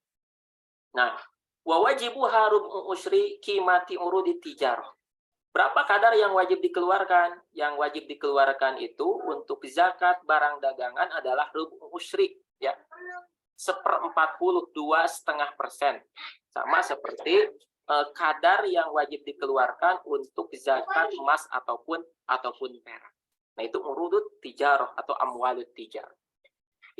Nah, wa wajibu harum usri qimati urudi tijarah. Berapa kadar yang wajib dikeluarkan? Yang wajib dikeluarkan itu untuk zakat barang dagangan adalah rubu usri ya, 1/42,5%. Sama seperti kadar yang wajib dikeluarkan untuk zakat emas ataupun perak. Nah, itu urudut tijarah atau amwalut tijarah.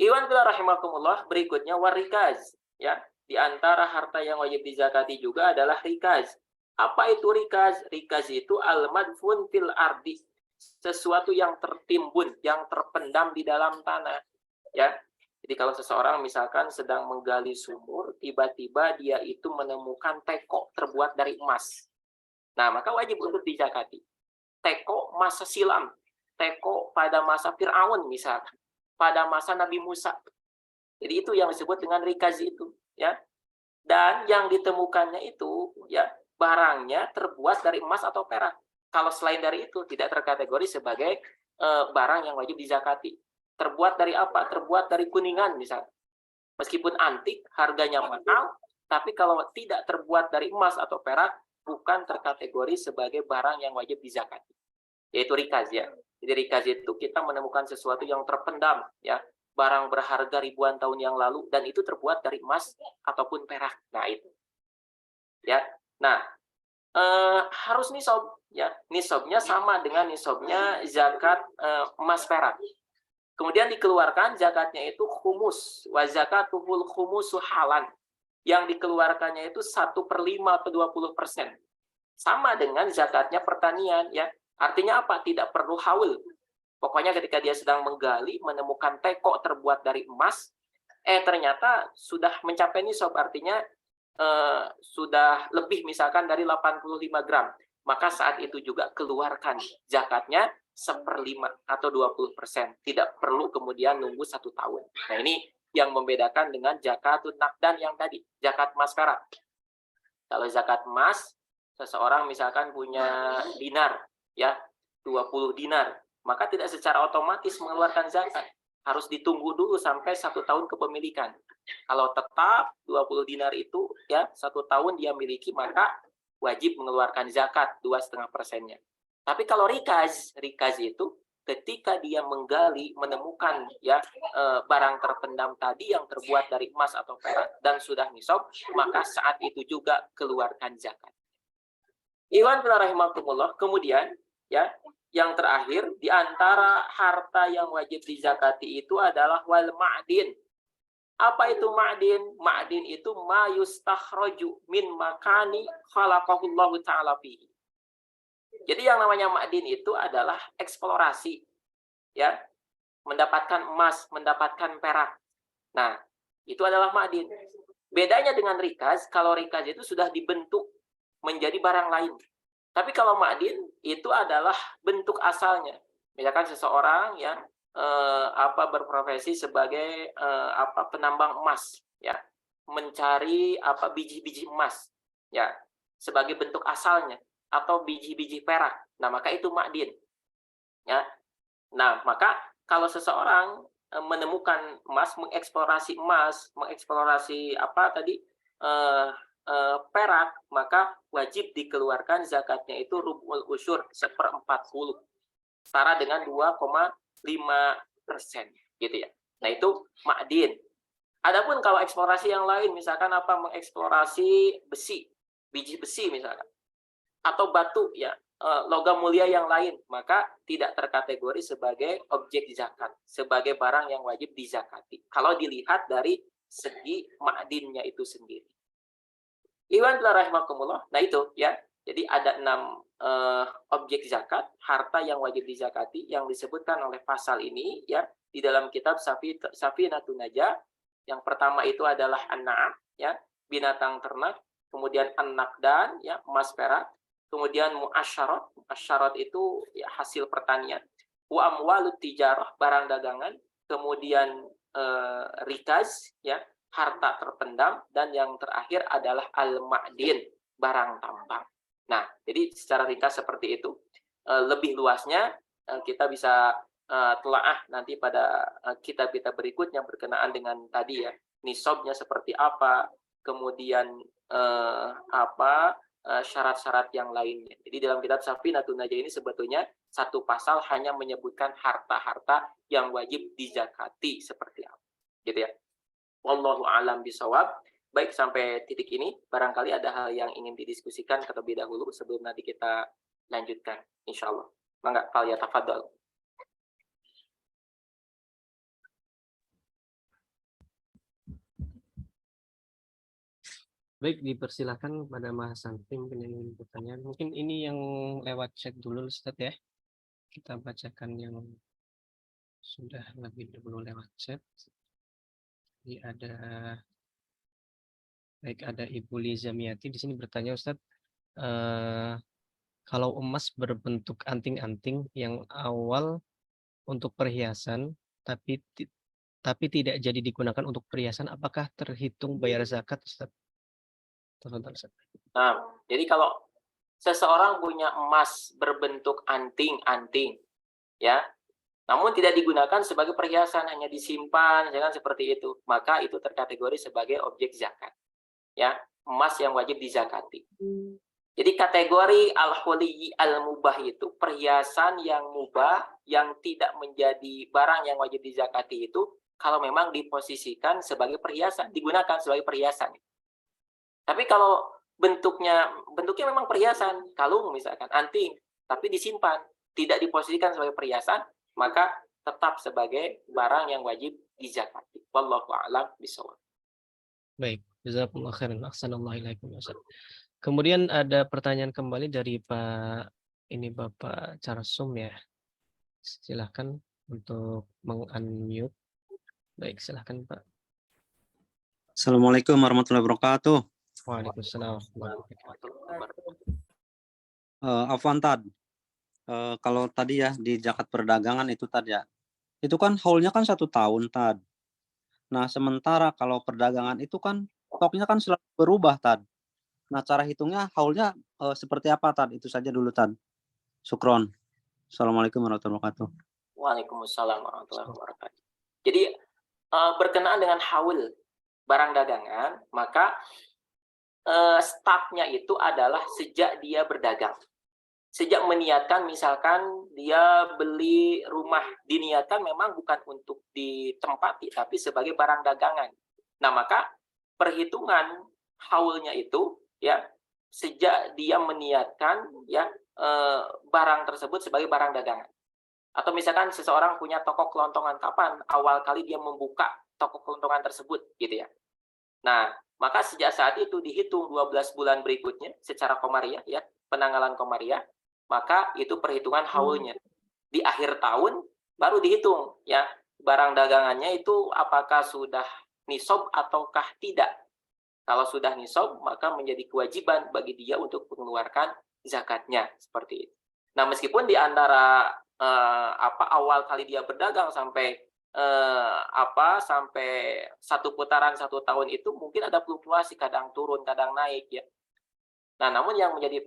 Iwan bila rahimakumullah, berikutnya warikaz ya. Di antara harta yang wajib dizakati juga adalah rikaz. Apa itu rikaz? Rikaz itu al-madfun fil ardi, sesuatu yang tertimbun, yang terpendam di dalam tanah ya. Jadi kalau seseorang misalkan sedang menggali sumur, tiba-tiba dia itu menemukan teko terbuat dari emas. Nah, maka wajib untuk dizakati. Teko masa silam, teko pada masa Fir'aun misalkan, pada masa Nabi Musa. Jadi itu yang disebut dengan rikaz itu, ya. Dan yang ditemukannya itu, ya, barangnya terbuat dari emas atau perak. Kalau selain dari itu tidak terkategori sebagai barang yang wajib dizakati. Terbuat dari apa? Terbuat dari kuningan misalnya. Meskipun antik, harganya mahal, tapi kalau tidak terbuat dari emas atau perak, bukan terkategori sebagai barang yang wajib dizakati. Yaitu rikaz ya. Jadi rikaz itu kita menemukan sesuatu yang terpendam ya, barang berharga ribuan tahun yang lalu dan itu terbuat dari emas ataupun perak. Nah, itu. Ya. Nah, harus nisab ya. Nisabnya sama dengan nisabnya zakat emas perak. Kemudian dikeluarkan zakatnya itu khumus, wa zakatuhul khumusu halan. Yang dikeluarkannya itu 1/5 atau 20%. Sama dengan zakatnya pertanian ya. Artinya apa? Tidak perlu haul. Pokoknya ketika dia sedang menggali, menemukan teko terbuat dari emas, ternyata sudah mencapai nisab, artinya sudah lebih misalkan dari 85 gram. Maka saat itu juga keluarkan zakatnya 1/5 atau 20%. Tidak perlu kemudian nunggu 1 tahun. Nah ini yang membedakan dengan zakatun naqdan yang tadi, zakat emas perak. Kalau zakat emas, seseorang misalkan punya dinar, ya 20 dinar, maka tidak secara otomatis mengeluarkan zakat. Harus ditunggu dulu sampai 1 tahun kepemilikan. Kalau tetap 20 dinar itu ya 1 tahun dia miliki, maka wajib mengeluarkan zakat 2,5%-nya. Tapi kalau rikaz itu ketika dia menggali, menemukan ya barang terpendam tadi yang terbuat dari emas atau perak dan sudah nisab, maka saat itu juga keluarkan zakat. Iwan rahimakumullah, kemudian ya yang terakhir di antara harta yang wajib dizakati itu adalah wal ma'din. Apa itu ma'din? Ma'din itu ma yustakhraju min makani khalaqahullahu ta'ala fihi. Jadi yang namanya ma'din itu adalah eksplorasi, ya, mendapatkan emas, mendapatkan perak. Nah, itu adalah ma'din. Bedanya dengan rikaz, kalau rikaz itu sudah dibentuk menjadi barang lain. Tapi kalau ma'din itu adalah bentuk asalnya. Misalkan seseorang ya berprofesi sebagai penambang emas, ya, mencari biji-biji emas, ya, sebagai bentuk asalnya, atau biji-biji perak. Nah, maka itu ma'din. Ya. Nah, maka kalau seseorang menemukan emas, mengeksplorasi perak, maka wajib dikeluarkan zakatnya itu rub'ul usyur, 1/40. Setara dengan 2,5%, gitu ya. Nah, itu ma'din. Adapun kalau eksplorasi yang lain, misalkan mengeksplorasi besi, biji besi misalkan, atau batu ya, logam mulia yang lain, maka tidak terkategori sebagai objek zakat, sebagai barang yang wajib dizakati. Kalau dilihat dari segi ma'dinnya itu sendiri. Iwan rahimakumullah. Nah itu ya. Jadi ada 6 objek zakat, harta yang wajib dizakati yang disebutkan oleh pasal ini ya di dalam kitab Safinatun Najah. Yang pertama itu adalah an-na'am, ya, binatang ternak, kemudian an-naqdan, ya, emas perak, kemudian mu'asyarat itu ya hasil pertanian, wa amwalut tijarah, barang dagangan, kemudian rikaz, ya, harta terpendam, dan yang terakhir adalah al-ma'din, barang tambang. Nah, jadi secara ringkas seperti itu. Lebih luasnya kita bisa telaah nanti pada kitab-kitab berikutnya berkenaan dengan tadi ya, nisabnya seperti apa, kemudian syarat-syarat yang lainnya. Jadi dalam kitab Safinatun Najah ini sebetulnya satu pasal hanya menyebutkan harta-harta yang wajib dizakati seperti apa. Gitu ya. Wallahu a'lam bishawab. Baik, sampai titik ini barangkali ada hal yang ingin didiskusikan terlebih dahulu sebelum nanti kita lanjutkan insyaallah. Mangga falyatafadhal. Baik, dipersilakan pada Mas Santi mungkin yang ingin bertanya. Mungkin ini yang lewat chat dulu Ustaz ya. Kita bacakan yang sudah lebih dulu lewat chat. Jadi ada Ibu Liza Miati di sini bertanya Ustaz, kalau emas berbentuk anting-anting yang awal untuk perhiasan tapi tidak jadi digunakan untuk perhiasan, apakah terhitung bayar zakat Ustaz? Nah, jadi kalau seseorang punya emas berbentuk anting-anting, ya, namun tidak digunakan sebagai perhiasan, hanya disimpan, jangan seperti itu, maka itu terkategori sebagai objek zakat, ya, emas yang wajib dizakati. Jadi kategori al-khuli al-mubah itu perhiasan yang mubah yang tidak menjadi barang yang wajib dizakati itu kalau memang diposisikan sebagai perhiasan, digunakan sebagai perhiasan. Tapi kalau bentuknya memang perhiasan, kalung misalkan, anting, tapi disimpan, tidak diposisikan sebagai perhiasan, maka tetap sebagai barang yang wajib dizakati. Wallahu a'lam bishawab. Baik, jazakumullah khairan, ahsanallahu ilaikum. Kemudian ada pertanyaan kembali dari Bapak Carsum ya. Silahkan untuk meng-unmute. Baik, silahkan Pak. Assalamualaikum warahmatullahi wabarakatuh. Waalaikumsalam warahmatullahi wabarakatuh. Afwan Tad, kalau tadi ya di zakat perdagangan itu Tad ya, itu kan haulnya kan 1 tahun Tad. Nah sementara kalau perdagangan itu kan stoknya kan selalu berubah Tad. Nah cara hitungnya haulnya seperti apa Tad? Itu saja dulu Tad. Syukron. Assalamualaikum warahmatullahi wabarakatuh. Waalaikumsalam warahmatullahi wabarakatuh. Jadi berkenaan dengan haul barang dagangan, maka startnya itu adalah sejak dia berdagang. Sejak meniatkan, misalkan dia beli rumah, diniatkan memang bukan untuk ditempati, tapi sebagai barang dagangan. Nah, maka perhitungan haulnya itu ya sejak dia meniatkan ya barang tersebut sebagai barang dagangan. Atau misalkan seseorang punya toko kelontongan, kapan awal kali dia membuka toko kelontongan tersebut gitu ya. Nah, maka sejak saat itu dihitung 12 bulan berikutnya secara komariah ya, penanggalan komariah, maka itu perhitungan haulnya. Di akhir tahun baru dihitung ya, barang dagangannya itu apakah sudah nisab ataukah tidak. Kalau sudah nisab, maka menjadi kewajiban bagi dia untuk mengeluarkan zakatnya seperti itu. Nah, meskipun di antara awal kali dia berdagang sampai sampai satu putaran 1 tahun itu mungkin ada fluktuasi, kadang turun kadang naik ya. Nah, namun yang menjadi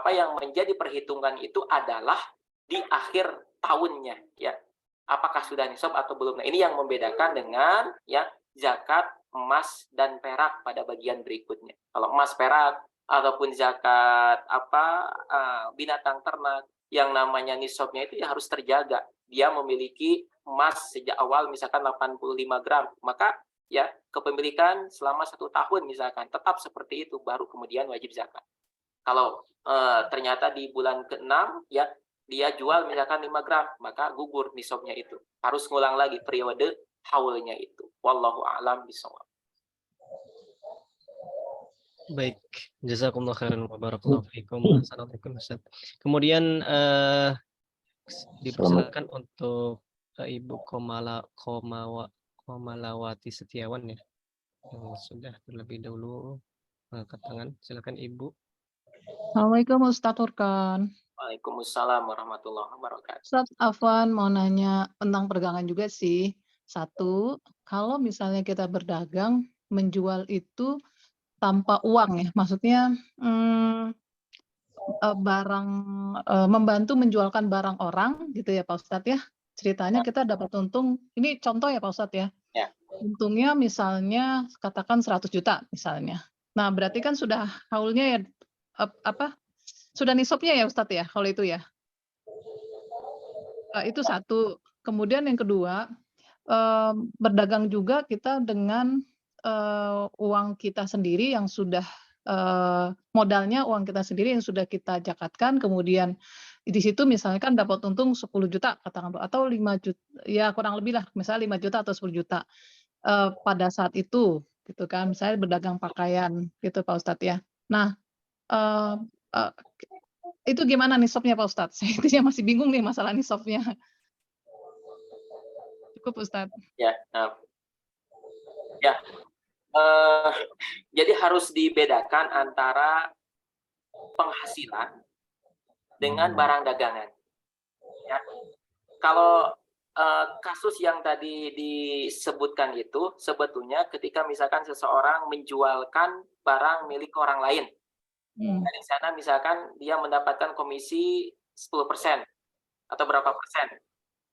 yang menjadi perhitungan itu adalah di akhir tahunnya ya, apakah sudah nisab atau belum. Nah, ini yang membedakan dengan ya zakat emas dan perak pada bagian berikutnya. Kalau emas, perak ataupun zakat binatang ternak, yang namanya nisabnya itu ya harus terjaga. Dia memiliki emas sejak awal misalkan 85 gram, maka ya kepemilikan selama 1 tahun misalkan tetap seperti itu, baru kemudian wajib zakat. Kalau ternyata di bulan ke-6 ya dia jual misalkan 5 gram, maka gugur nisabnya itu. Harus ngulang lagi periode haulnya itu. Wallahu a'lam bishawab. Baik, jazakumullah khairan wa barakallahu fiikum. Assalamualaikum Ustaz. Kemudian dipersilakan untuk Ibu Komalawati Setiawan ya, yang sudah terlebih dahulu angkat tangan. Silakan Ibu. Assalamualaikum Ustaz Turkan. Waalaikumsalam warahmatullahi wabarakatuh. Ustaz Afwan mau nanya tentang perdagangan juga sih. 1, kalau misalnya kita berdagang, menjual itu tanpa uang ya, maksudnya barang membantu menjualkan barang orang gitu ya Pak Ustadz ya. Ceritanya kita dapat untung, ini contoh ya Pak Ustadz ya. Ya. Untungnya misalnya katakan 100 juta misalnya. Nah, berarti kan sudah haulnya ya sudah nisabnya ya Ustadz ya kalau itu ya. Itu 1. Kemudian yang kedua, berdagang juga kita dengan uang kita sendiri yang sudah modalnya uang kita sendiri yang sudah kita zakatkan, kemudian di situ misalkan dapat untung 10 juta katakan atau 5 juta ya kurang lebih lah, misalnya 5 juta atau 10 juta pada saat itu gitu kan, misalnya berdagang pakaian gitu Pak Ustadz ya. Nah, itu gimana nisabnya Pak Ustadz? Saya intinya masih bingung nih masalah nisabnya. Cukup Ustadz. Ya, jadi harus dibedakan antara penghasilan dengan barang dagangan. Ya. Kalau kasus yang tadi disebutkan itu sebetulnya ketika misalkan seseorang menjualkan barang milik orang lain. Dari sana misalkan dia mendapatkan komisi 10% atau berapa persen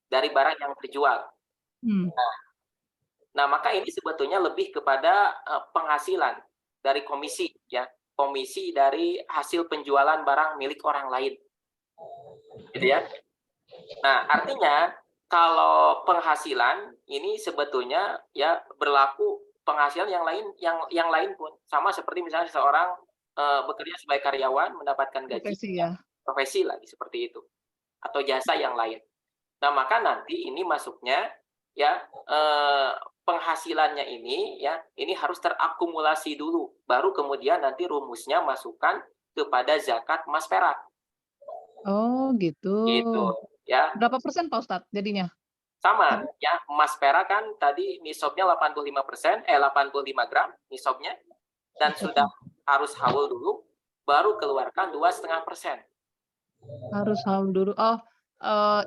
dari barang yang terjual. Nah, maka ini sebetulnya lebih kepada penghasilan dari komisi ya, komisi dari hasil penjualan barang milik orang lain. Gitu ya. Nah, artinya kalau penghasilan ini sebetulnya ya berlaku penghasilan yang lain pun sama seperti misalnya seseorang bekerja sebagai karyawan mendapatkan gaji profesi lagi seperti itu atau jasa yang lain. Nah, maka nanti ini masuknya ya penghasilannya ini ya ini harus terakumulasi dulu, baru kemudian nanti rumusnya masukkan kepada zakat emas perak. Oh, gitu. Gitu ya. Berapa persen Pak Ustadz jadinya? Sama Tadi? ya, emas perak kan tadi nisabnya 85%, 85 gram nisabnya, dan sudah harus haul dulu, baru keluarkan 2,5%. Harus haul dulu. Oh,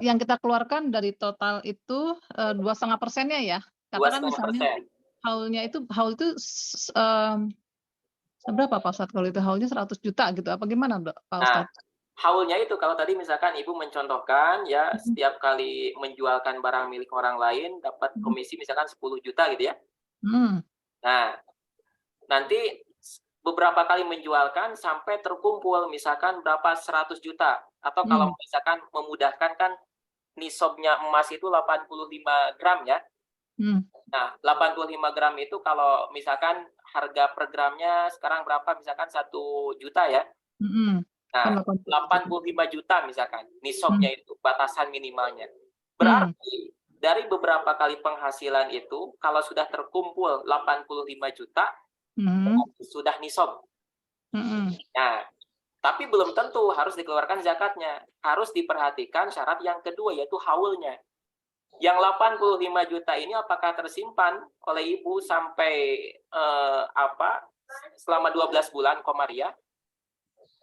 yang kita keluarkan dari total itu 2,5%-nya ya? Katakan misalnya 2,5%. haul itu berapa Pak Ustadz kalau itu haulnya 100 juta gitu, apa gimana Pak Nah, Ustadz? haulnya itu kalau tadi misalkan Ibu mencontohkan ya, setiap kali menjualkan barang milik orang lain dapat komisi misalkan 10 juta gitu ya. Hmm. Nah, nanti beberapa kali menjualkan sampai terkumpul misalkan berapa 100 juta. Atau kalau misalkan memudahkan kan nisabnya emas itu 85 gram ya. Nah, 85 gram itu kalau misalkan harga per gramnya sekarang berapa, misalkan 1 juta ya. Nah, 85 juta misalkan nisabnya itu batasan minimalnya. Berarti dari beberapa kali penghasilan itu kalau sudah terkumpul 85 juta sudah nisab. Nah, tapi belum tentu harus dikeluarkan zakatnya. Harus diperhatikan syarat yang kedua yaitu haulnya. Yang 85 juta ini apakah tersimpan oleh Ibu sampai selama 12 bulan Komariah?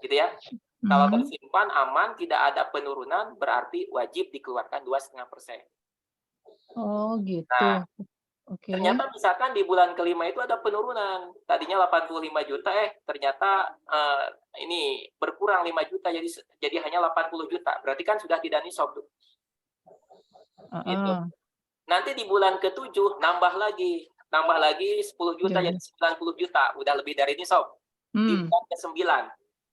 Gitu ya. Kalau tersimpan aman, tidak ada penurunan, berarti wajib dikeluarkan 2,5%. Oh, gitu. Nah, Oke. ternyata misalkan di bulan kelima itu ada penurunan. Tadinya 85 juta, ternyata ini berkurang 5 juta, jadi hanya 80 juta. Berarti kan sudah tidak nisab. Gitu. Nanti di bulan ke-7 nambah lagi 10 juta jadi 90 juta, udah lebih dari nisab. Di bulan ke-9.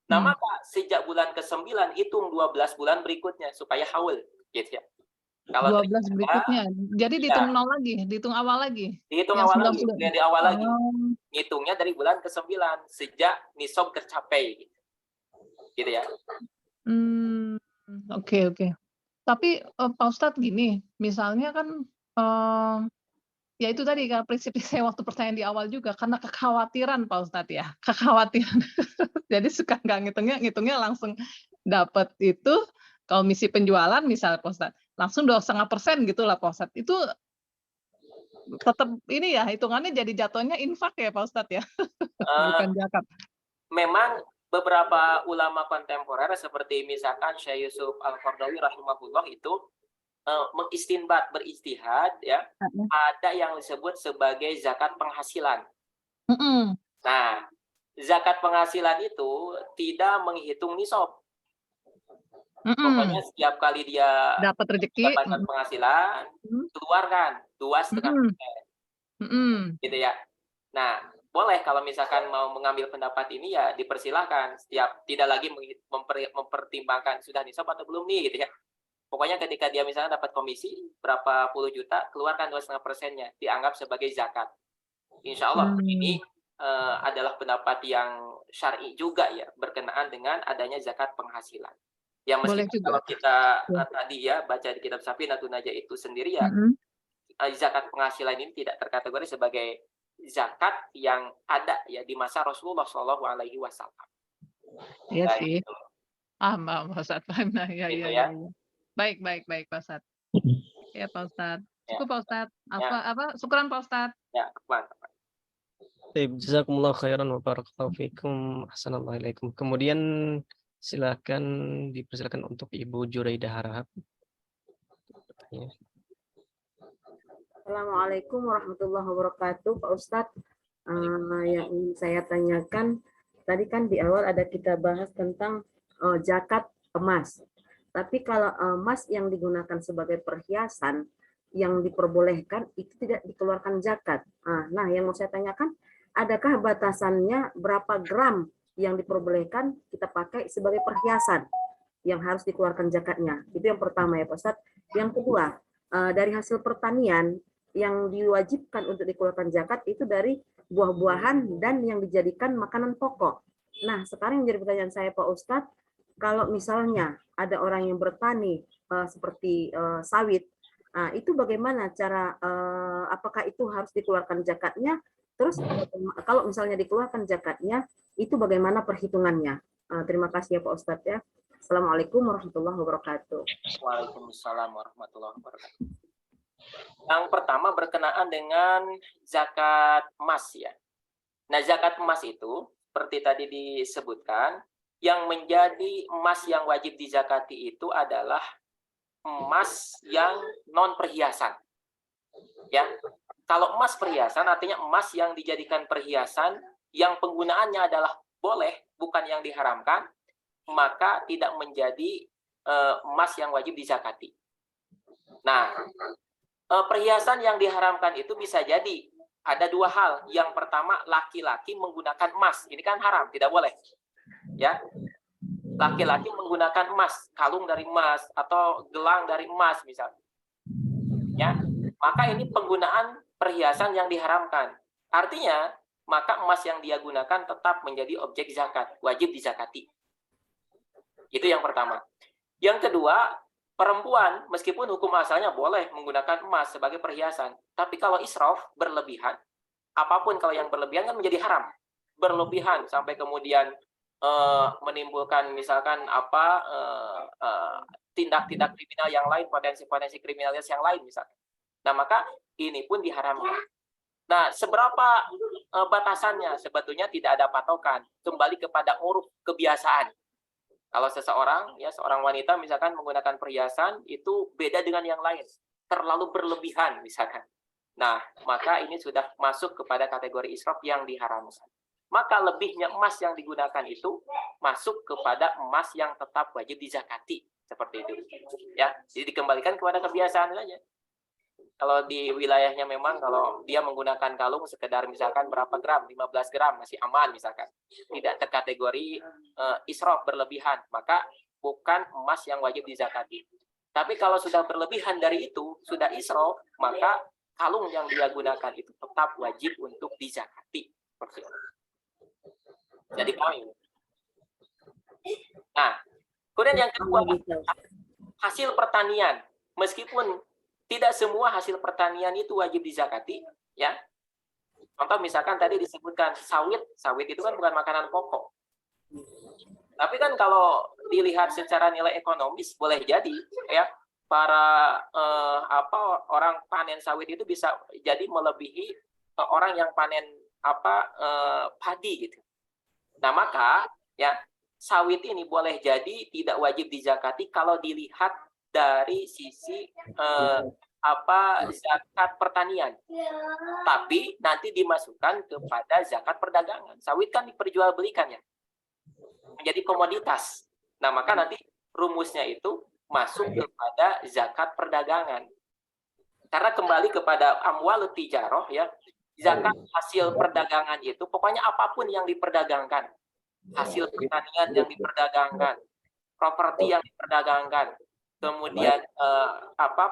Nah, maka sejak bulan ke-9 hitung 12 bulan berikutnya supaya haul, gitu ya. Kalau 12 berikutnya. Jadi dihitung nol lagi, dihitung awal lagi. Dihitung Yang awal lagi, 90. dari awal lagi. Ngitungnya dari bulan ke-9 sejak nisab tercapai. Gitu ya. Oke. Tapi Pak Ustadz gini, misalnya kan ya itu tadi kan prinsip saya waktu pertanyaan di awal juga karena kekhawatiran Pak Ustadz ya, kekhawatiran. Jadi suka nggak ngitungnya langsung dapat itu komisi penjualan misal Pak Ustadz, langsung 2,5% gitulah Pak Ustadz. Itu tetap ini ya hitungannya jadi jatuhnya infak ya Pak Ustadz ya, bukan zakat. Memang beberapa ulama kontemporer seperti misalkan Syekh Yusuf Al-Qaradawi rahimahullah itu mengistinbat, beristihad ya, ada yang disebut sebagai zakat penghasilan. Nah, zakat penghasilan itu tidak menghitung nisab. Pokoknya setiap kali dia dapat rezeki, mendapatkan penghasilan, keluarkan 2,5%. Gitu ya. Nah, boleh kalau misalkan mau mengambil pendapat ini ya dipersilahkan. Tidak lagi mempertimbangkan sudah nisab atau belum nih gitu ya. Pokoknya ketika dia misalnya dapat komisi berapa puluh juta, keluarkan 2,5%-nya, dianggap sebagai zakat. Insya Allah ini adalah pendapat yang syar'i juga ya, berkenaan dengan adanya zakat penghasilan. Ya meskipun kalau kita tadi ya baca di kitab Safinatun Najah itu sendiri ya, zakat penghasilan ini tidak terkategori sebagai zakat yang ada ya di masa Rasulullah SAW. Iya sih. Paham Pak Ustadz. Nah, ya. Baik Pak Ustadz. Ya Pak Ustadz. Cukup Pak Ustadz. Syukran Pak Ustadz. Ya, mantap. Jazakumullah khairan wa barakallahu fikum. Assalamualaikum. Kemudian silakan dipersilakan untuk Ibu Juraidah Harahap. Assalamualaikum warahmatullahi wabarakatuh, Pak Ustadz. Yang ingin saya tanyakan, tadi kan di awal ada kita bahas tentang zakat emas. Tapi kalau emas yang digunakan sebagai perhiasan, yang diperbolehkan itu tidak dikeluarkan zakat. Nah, yang mau saya tanyakan, adakah batasannya berapa gram yang diperbolehkan kita pakai sebagai perhiasan yang harus dikeluarkan zakatnya? Itu yang pertama ya Pak Ustadz. Yang kedua, dari hasil pertanian yang diwajibkan untuk dikeluarkan zakat itu dari buah-buahan dan yang dijadikan makanan pokok. Nah, sekarang yang jadi pertanyaan saya Pak Ustadz, kalau misalnya ada orang yang bertani seperti sawit, itu bagaimana cara, apakah itu harus dikeluarkan zakatnya? Terus kalau misalnya dikeluarkan zakatnya, itu bagaimana perhitungannya? Terima kasih ya Pak Ustadz ya. Assalamualaikum warahmatullahi wabarakatuh. Waalaikumsalam warahmatullahi wabarakatuh. Yang pertama berkenaan dengan zakat emas ya. Nah, zakat emas itu seperti tadi disebutkan, yang menjadi emas yang wajib dizakati itu adalah emas yang non perhiasan. Ya. Kalau emas perhiasan artinya emas yang dijadikan perhiasan yang penggunaannya adalah boleh, bukan yang diharamkan, maka tidak menjadi emas yang wajib dizakati. Nah, perhiasan yang diharamkan itu bisa jadi ada dua hal. Yang pertama, laki-laki menggunakan emas. Ini kan haram, tidak boleh. Ya. Laki-laki menggunakan emas, kalung dari emas atau gelang dari emas misalnya. Ya. Maka ini penggunaan perhiasan yang diharamkan. Artinya, maka emas yang dia gunakan tetap menjadi objek zakat, wajib dizakati. Itu yang pertama. Yang kedua, perempuan meskipun hukum asalnya boleh menggunakan emas sebagai perhiasan, tapi kalau israf, berlebihan, apapun kalau yang berlebihan kan menjadi haram. Berlebihan sampai kemudian menimbulkan misalkan tindak-tindak kriminal yang lain, potensi-potensi kriminalitas yang lain misalnya. Nah, maka ini pun diharamkan. Nah, seberapa batasannya? Sebetulnya tidak ada patokan. Kembali kepada uruf kebiasaan. Kalau seseorang, ya seorang wanita misalkan menggunakan perhiasan, itu beda dengan yang lain. Terlalu berlebihan misalkan. Nah, maka ini sudah masuk kepada kategori israf yang diharamkan. Maka lebihnya emas yang digunakan itu masuk kepada emas yang tetap wajib dizakati. Seperti itu. Ya, jadi dikembalikan kepada kebiasaan saja. Kalau di wilayahnya memang kalau dia menggunakan kalung sekedar misalkan berapa gram, 15 gram masih aman misalkan. Tidak terkategori israf berlebihan, maka bukan emas yang wajib dizakati. Tapi kalau sudah berlebihan dari itu, sudah israf, maka kalung yang dia gunakan itu tetap wajib untuk dizakati. Jadi poin. Nah, kemudian yang kedua, hasil pertanian. Meskipun tidak semua hasil pertanian itu wajib dizakati, ya. Contoh misalkan tadi disebutkan sawit itu kan bukan makanan pokok. Tapi kan kalau dilihat secara nilai ekonomis boleh jadi, ya, para orang panen sawit itu bisa jadi melebihi orang yang panen padi gitu. Nah, maka ya sawit ini boleh jadi tidak wajib dizakati kalau dilihat dari sisi zakat pertanian, tapi nanti dimasukkan kepada zakat perdagangan. Sawit kan diperjualbelikan ya, menjadi komoditas. Nah, maka nanti rumusnya itu masuk kepada zakat perdagangan. Karena kembali kepada amwal tijarah ya, zakat hasil perdagangan itu pokoknya apapun yang diperdagangkan, hasil pertanian yang diperdagangkan, properti yang diperdagangkan, kemudian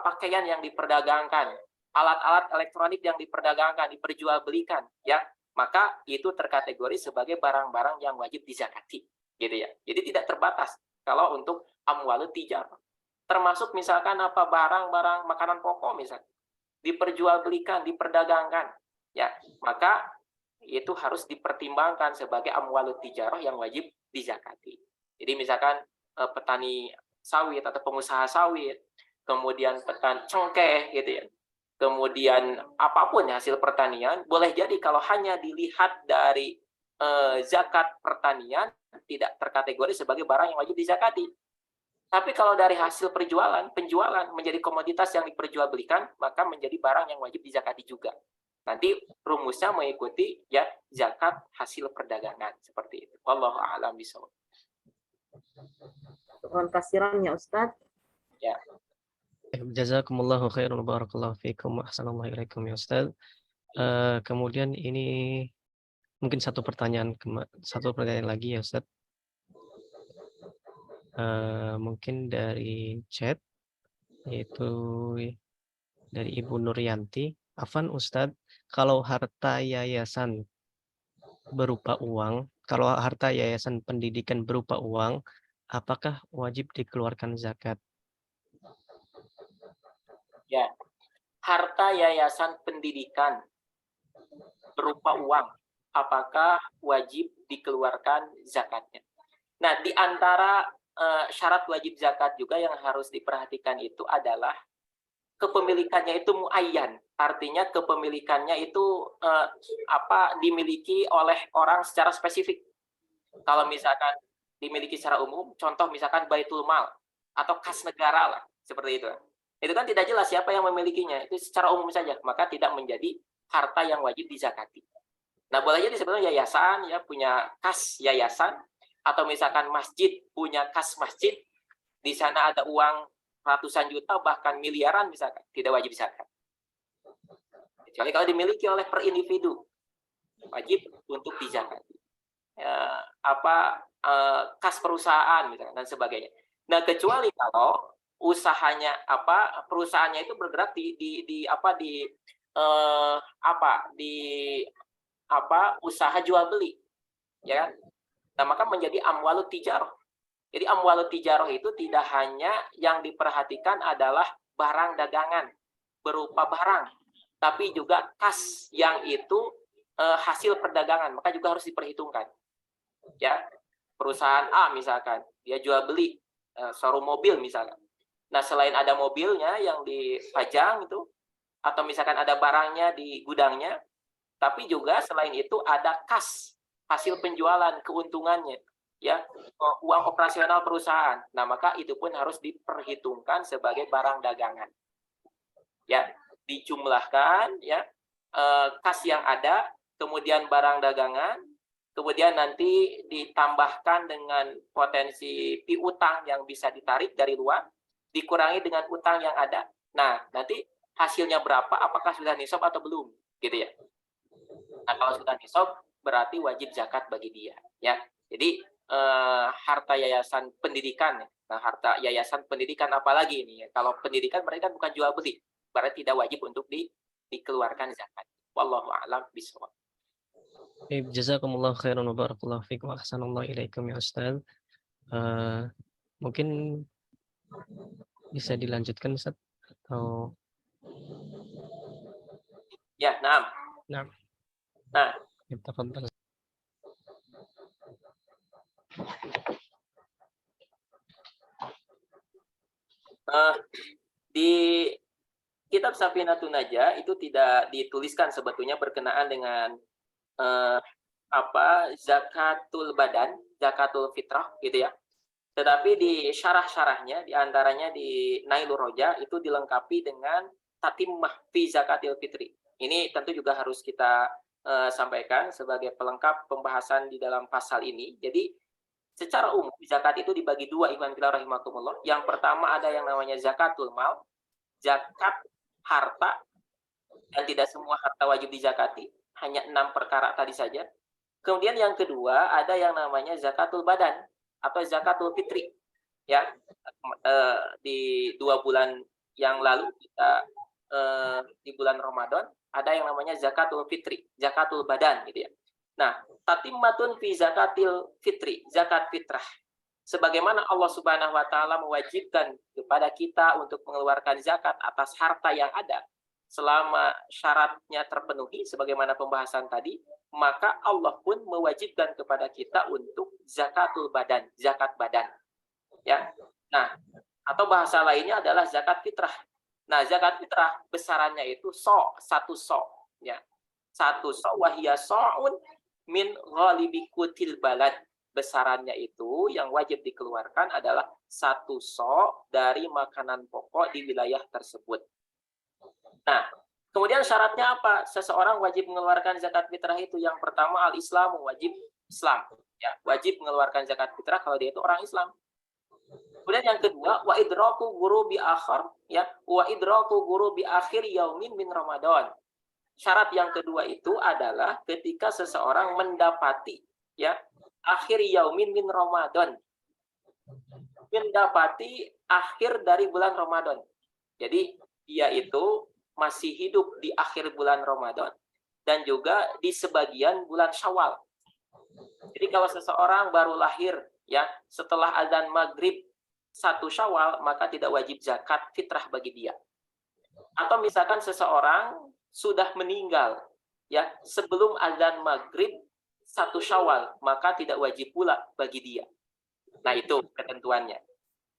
pakaian yang diperdagangkan, alat-alat elektronik yang diperdagangkan, diperjualbelikan, ya, maka itu terkategori sebagai barang-barang yang wajib dizakati, gitu ya. Jadi tidak terbatas kalau untuk amwalut tijarah, termasuk misalkan barang-barang makanan pokok misalkan diperjualbelikan, diperdagangkan, ya, maka itu harus dipertimbangkan sebagai amwalut tijarah yang wajib dizakati. Jadi misalkan petani sawit atau pengusaha sawit, kemudian petani cengkeh gitu ya. Kemudian apapun hasil pertanian, boleh jadi kalau hanya dilihat dari zakat pertanian tidak terkategori sebagai barang yang wajib dizakati. Tapi kalau dari hasil penjualan menjadi komoditas yang diperjualbelikan, maka menjadi barang yang wajib dizakati juga. Nanti rumusnya mengikuti ya zakat hasil perdagangan seperti itu. Wallahu a'lam bishawab. Mohon kasiran ya Ustadz. Ya. Jazakumullahu khairan wa barakallahu fiikum wa ahsanallahu ilaikum ya Ustaz. Kemudian ini mungkin satu pertanyaan lagi ya Ustaz. Mungkin dari chat, yaitu dari Ibu Nuryanti. Afan Ustadz, kalau harta yayasan berupa uang, kalau harta yayasan pendidikan berupa uang, apakah wajib dikeluarkan zakat? Ya, harta yayasan pendidikan berupa uang, apakah wajib dikeluarkan zakatnya? Nah, di antara syarat wajib zakat juga yang harus diperhatikan itu adalah kepemilikannya itu muayyan, artinya kepemilikannya itu dimiliki oleh orang secara spesifik. Kalau misalkan dimiliki secara umum, contoh misalkan Baitul Mal atau kas negara lah, seperti itu. Itu kan tidak jelas siapa yang memilikinya, itu secara umum saja, maka tidak menjadi harta yang wajib dizakati. Nah, boleh jadi sebenarnya yayasan ya punya kas yayasan, atau misalkan masjid punya kas masjid, di sana ada uang ratusan juta bahkan miliaran misalkan, tidak wajib zakat. Kecuali kalau dimiliki oleh per individu, wajib untuk dizakati. Kas perusahaan misalkan dan sebagainya. Nah, kecuali kalau usahanya perusahaannya itu bergerak di usaha jual beli, ya. Nah, maka menjadi amwalut tijarah. Jadi amwalut tijarah itu tidak hanya yang diperhatikan adalah barang dagangan berupa barang, tapi juga kas yang itu hasil perdagangan, maka juga harus diperhitungkan. Ya, perusahaan A misalkan dia jual beli showroom mobil misalkan. Nah, selain ada mobilnya yang dipajang itu, atau misalkan ada barangnya di gudangnya, tapi juga selain itu ada kas hasil penjualan, keuntungannya, ya, uang operasional perusahaan. Nah, maka itu pun harus diperhitungkan sebagai barang dagangan. Ya, dijumlahkan ya, kas yang ada, kemudian barang dagangan, kemudian nanti ditambahkan dengan potensi piutang yang bisa ditarik dari luar, dikurangi dengan utang yang ada. Nah, nanti hasilnya berapa, apakah sudah nisab atau belum, gitu ya. Nah, kalau sudah nisab, berarti wajib zakat bagi dia, ya. Jadi harta yayasan pendidikan, nah harta yayasan pendidikan apalagi ini ya. Kalau pendidikan mereka bukan jual beli, berarti tidak wajib untuk dikeluarkan zakat. Wallahu a'lam bishawab. Jazakumullah khairan wa barakallahu fikum wa ahsanallahu ilaikum ya Ustaz. Mungkin bisa dilanjutkan Ustaz atau ya, nah. Ya, tafadhal. Di kitab Safinatun Najah itu tidak dituliskan sebetulnya berkenaan dengan zakatul badan, zakatul fitrah gitu ya. Tetapi di syarah-syarahnya, diantaranya di Nailur Roja itu dilengkapi dengan tatimmah fi zakatil fitri. Ini tentu juga harus kita sampaikan sebagai pelengkap pembahasan di dalam pasal ini. Jadi secara umum zakat itu dibagi dua, ikhwan fillah rahimakumullah. Yang pertama ada yang namanya zakatul mal, zakat harta, dan tidak semua harta wajib dizakati, hanya 6 perkara tadi saja. Kemudian yang kedua ada yang namanya zakatul badan atau zakatul fitri. Ya, di 2 bulan yang lalu kita di bulan Ramadan ada yang namanya zakatul fitri, zakatul badan gitu ya. Nah, tatimmatun fi zakatil fitri, zakat fitrah. Sebagaimana Allah Subhanahu wa taala mewajibkan kepada kita untuk mengeluarkan zakat atas harta yang ada selama syaratnya terpenuhi sebagaimana pembahasan tadi, maka Allah pun mewajibkan kepada kita untuk zakatul badan, zakat badan. Ya. Nah, atau bahasa lainnya adalah zakat fitrah. Nah, zakat fitrah besarannya itu 1 ya. 1 wahiyya sa'un min ghalibi qutil balad. Besarannya itu yang wajib dikeluarkan adalah 1 dari makanan pokok di wilayah tersebut. Nah, kemudian syaratnya apa? Seseorang wajib mengeluarkan zakat fitrah itu. Yang pertama al-Islamu, wajib Islam. Ya, wajib mengeluarkan zakat fitrah kalau dia itu orang Islam. Kemudian yang kedua, wa idraku ghurubi akhir, ya, wa idraku ghurubi akhir yaumin min Ramadan. Syarat yang kedua itu adalah ketika seseorang mendapati ya akhir yaumin min Ramadan. Mendapati akhir dari bulan Ramadan. Jadi dia itu masih hidup di akhir bulan Ramadan dan juga di sebagian bulan Syawal. Jadi kalau seseorang baru lahir ya setelah azan maghrib 1 Syawal, maka tidak wajib zakat fitrah bagi dia. Atau misalkan seseorang sudah meninggal ya sebelum azan maghrib 1 Syawal, maka tidak wajib pula bagi dia. Nah, itu ketentuannya.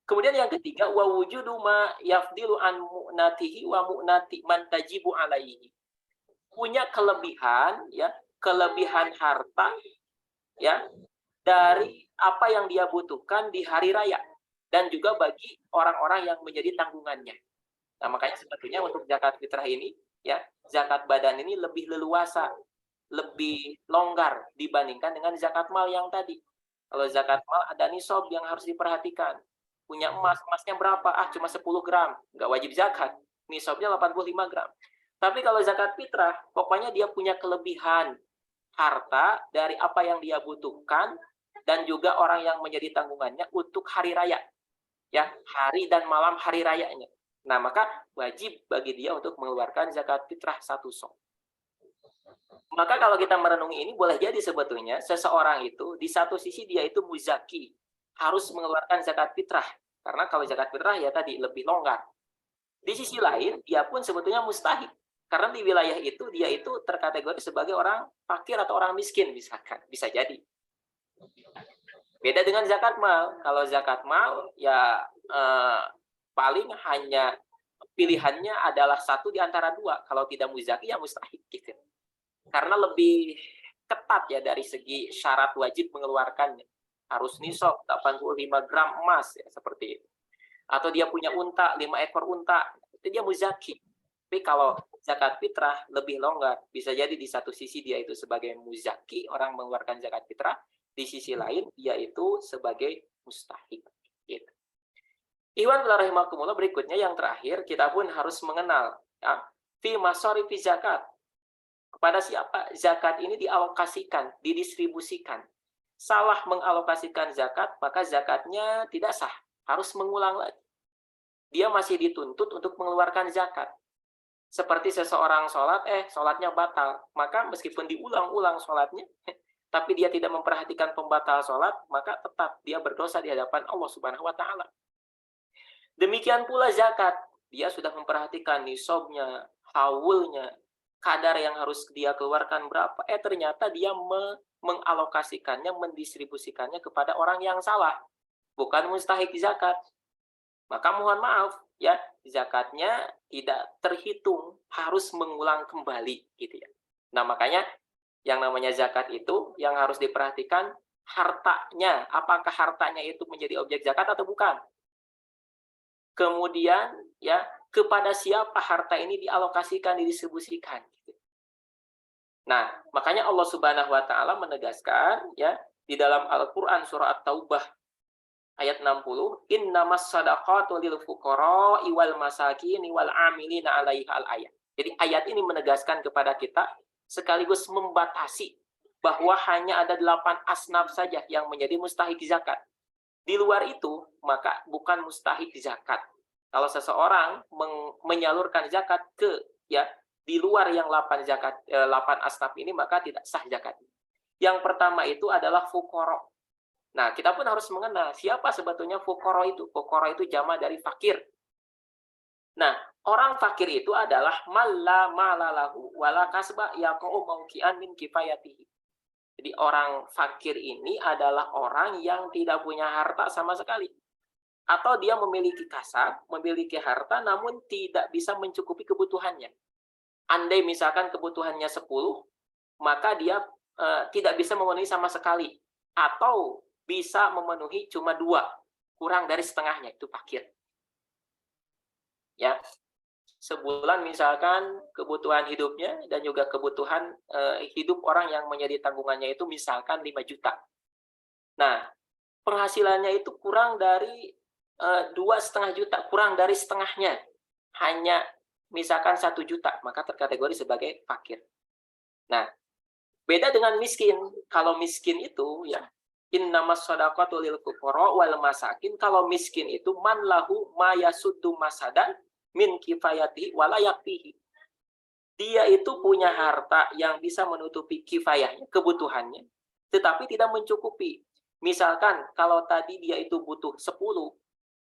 Kemudian yang ketiga, wa wujudu ma yafdilu an mu'natihi wa mu'nati man tajibu alaihi. Punya kelebihan, ya, kelebihan harta, ya, dari apa yang dia butuhkan di hari raya dan juga bagi orang-orang yang menjadi tanggungannya. Nah, makanya sebetulnya untuk zakat fitrah ini, ya, zakat badan ini lebih leluasa, lebih longgar dibandingkan dengan zakat mal yang tadi. Kalau zakat mal ada nisab yang harus diperhatikan. Punya emas, emasnya berapa? Ah, cuma 10 gram, nggak wajib zakat. Nisabnya 85 gram. Tapi kalau zakat fitrah, pokoknya dia punya kelebihan harta dari apa yang dia butuhkan dan juga orang yang menjadi tanggungannya untuk hari raya. Ya, hari dan malam hari rayanya. Nah, maka wajib bagi dia untuk mengeluarkan zakat fitrah 1 sok. Maka kalau kita merenungi ini, boleh jadi sebetulnya seseorang itu di satu sisi dia itu muzaki, harus mengeluarkan zakat fitrah. Karena kalau zakat fitrah ya tadi lebih longgar. Di sisi lain, dia pun sebetulnya mustahik. Karena di wilayah itu dia itu terkategori sebagai orang fakir atau orang miskin misalkan, bisa jadi. Beda dengan zakat mal. Kalau zakat mal ya paling hanya pilihannya adalah satu di antara dua. Kalau tidak muzaki ya mustahik gitu. Karena lebih ketat ya dari segi syarat wajib mengeluarkannya. Harus nisab 85 gram emas ya seperti itu. Atau dia punya unta, 5 ekor unta, itu dia muzaki. Tapi kalau zakat fitrah lebih longgar, bisa jadi di satu sisi dia itu sebagai muzaki, orang mengeluarkan zakat fitrah, di sisi lain dia itu sebagai mustahik. Gitu. Iwan rahimakumullah, berikutnya yang terakhir kita pun harus mengenal ya, fi masarifi zakat. Kepada siapa zakat ini dialokasikan, didistribusikan. Salah mengalokasikan zakat, maka zakatnya tidak sah, harus mengulang lagi. Dia masih dituntut untuk mengeluarkan zakat. Seperti seseorang sholat, sholatnya batal. Maka meskipun diulang-ulang sholatnya, tapi dia tidak memperhatikan pembatal sholat, maka tetap dia berdosa di hadapan Allah Subhanahu wa Ta'ala. Demikian pula zakat. Dia sudah memperhatikan nisabnya, haulnya, kadar yang harus dia keluarkan berapa. Ternyata dia mengalokasikannya, mendistribusikannya kepada orang yang salah. Bukan mustahik zakat. Maka mohon maaf, ya, zakatnya tidak terhitung, harus mengulang kembali gitu ya. Nah, makanya yang namanya zakat itu yang harus diperhatikan hartanya, apakah hartanya itu menjadi objek zakat atau bukan. Kemudian ya, kepada siapa harta ini dialokasikan, didistribusikan gitu. Nah, makanya Allah Subhanahu wa Ta'ala menegaskan ya di dalam Al-Qur'an surah At-Taubah ayat 60, innamas shadaqatu lil fuqara'i wal masakini wal 'amilina 'alaiha al-ayat. Jadi ayat ini menegaskan kepada kita sekaligus membatasi bahwa hanya ada 8 asnaf saja yang menjadi mustahik zakat. Di luar itu maka bukan mustahik zakat. Kalau seseorang menyalurkan zakat ke ya di luar yang 8 asnaf ini maka tidak sah zakat. Yang pertama itu adalah fuqara. Nah, kita pun harus mengenal siapa sebetulnya fuqara itu. Fuqara itu jama dari fakir. Nah, orang fakir itu adalah malla malalahu wala kasba yaqau mauqian min kifayatihi. Jadi orang fakir ini adalah orang yang tidak punya harta sama sekali. Atau dia memiliki kasab, memiliki harta namun tidak bisa mencukupi kebutuhannya. Andai misalkan kebutuhannya 10, maka dia tidak bisa memenuhi sama sekali. Atau bisa memenuhi cuma 2, kurang dari setengahnya, itu fakir. Ya, sebulan misalkan kebutuhan hidupnya dan juga kebutuhan hidup orang yang menjadi tanggungannya itu misalkan 5 juta. Nah, penghasilannya itu kurang dari 2,5 juta, kurang dari setengahnya, hanya misalkan 1 juta, maka terkategori sebagai fakir. Nah, beda dengan miskin. Kalau miskin itu ya innamas shadaqatu lil fuqara wal masakin. Kalau miskin itu man lahu ma yasuddu masadan min kifayati wala yakfihi. Dia itu punya harta yang bisa menutupi kifayahnya, kebutuhannya, tetapi tidak mencukupi. Misalkan kalau tadi dia itu butuh 10,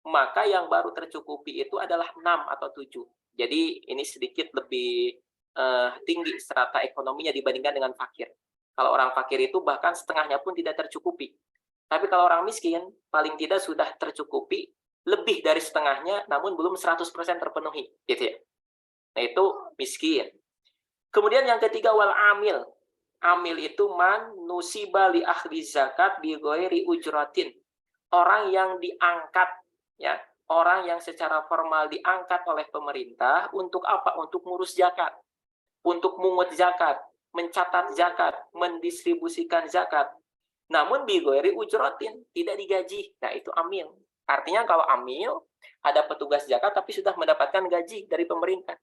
maka yang baru tercukupi itu adalah 6 atau 7. Jadi ini sedikit lebih tinggi strata ekonominya dibandingkan dengan fakir. Kalau orang fakir itu bahkan setengahnya pun tidak tercukupi. Tapi kalau orang miskin, paling tidak sudah tercukupi lebih dari setengahnya, namun belum 100% terpenuhi, gitu ya. Nah, itu miskin. Kemudian yang ketiga, wal amil. Amil itu man nusiba li ahli zakat bi ghairi ujratin. Orang yang diangkat, ya, orang yang secara formal diangkat oleh pemerintah untuk apa? Untuk ngurus zakat, untuk mungut zakat, mencatat zakat, mendistribusikan zakat. Namun bi ghairi ujratin, tidak digaji. Nah, itu amil. Artinya kalau amil, ada petugas zakat tapi sudah mendapatkan gaji dari pemerintah.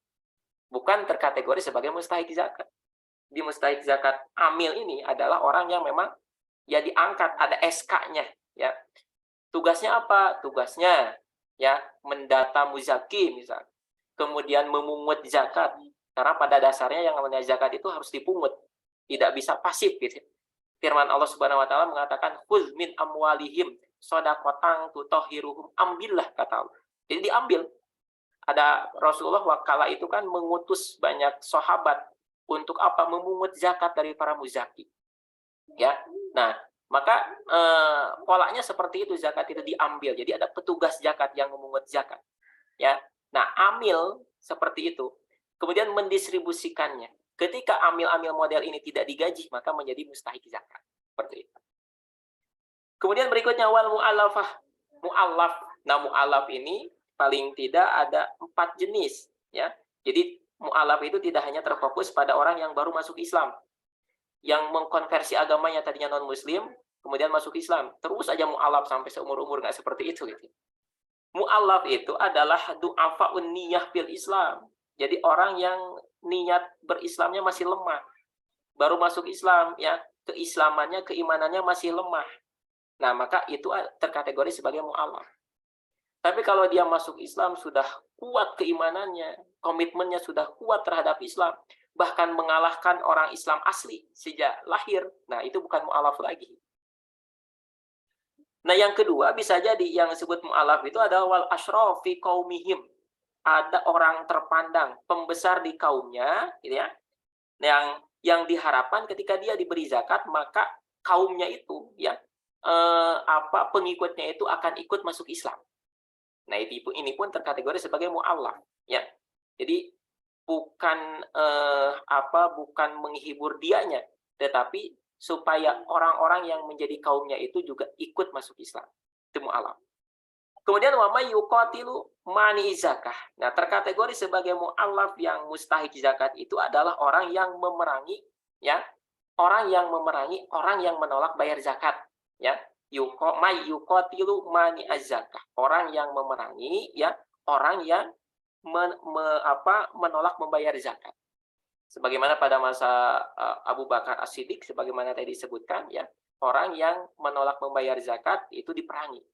Bukan terkategori sebagai mustahik zakat. Di mustahik zakat amil ini adalah orang yang memang ya diangkat, ada SK-nya, ya. Tugasnya apa? Tugasnya ya mendata muzaki misal. Kemudian memungut zakat. Karena pada dasarnya yang namanya zakat itu harus dipungut. Tidak bisa pasif gitu. Firman Allah Subhanahu wa taala mengatakan khudz min amwalihim shadaqatan tutahhiruhum, ambillah, kata Allah. Jadi diambil. Ada Rasulullah wakala itu kan mengutus banyak sahabat untuk apa? Memungut zakat dari para muzaki. Ya. Nah, maka polanya seperti itu, zakat itu diambil. Jadi ada petugas zakat yang memungut zakat. Ya. Nah, amil seperti itu. Kemudian mendistribusikannya. Ketika amil-amil model ini tidak digaji, maka menjadi mustahik zakat. Seperti itu. Kemudian berikutnya wal mu'allafah. Mu'allaf. Nah, mu'allaf ini paling tidak ada 4 jenis, ya. Jadi mu'allaf itu tidak hanya terfokus pada orang yang baru masuk Islam, yang mengkonversi agamanya tadinya non-muslim, kemudian masuk Islam, terus aja mu'allaf sampai seumur-umur, nggak seperti itu gitu. Mu'allaf itu adalah du'afa'un niyah bil Islam. Jadi orang yang niat berislamnya masih lemah, baru masuk Islam, ya, keislamannya, keimanannya masih lemah. Nah, maka itu terkategori sebagai mu'allaf. Tapi kalau dia masuk Islam sudah kuat keimanannya, komitmennya sudah kuat terhadap Islam, bahkan mengalahkan orang Islam asli sejak lahir, nah itu bukan mu'allaf lagi. Nah, yang kedua bisa jadi yang disebut mu'allaf itu adalah wal asyraf fi qaumihim. Ada orang terpandang, pembesar di kaumnya, gitu ya. Yang diharapkan ketika dia diberi zakat, maka kaumnya itu, ya, pengikutnya itu akan ikut masuk Islam. Nah, ini pun terkategori sebagai mu'allaf, ya. Jadi bukan bukan menghibur dianya, tetapi supaya orang-orang yang menjadi kaumnya itu juga ikut masuk Islam. Itu mu'allaf. Kemudian wa may yuqatilu mani zakah. Nah, terkategori sebagai mu'allaf yang mustahik zakat itu adalah orang yang memerangi, ya. Orang yang memerangi orang yang menolak bayar zakat, ya. May yuqatilu mani az-zakah. Orang yang memerangi, ya, orang yang menolak membayar zakat. Sebagaimana pada masa Abu Bakar As-Siddiq, sebagaimana tadi disebutkan, ya, orang yang menolak membayar zakat itu diperangi.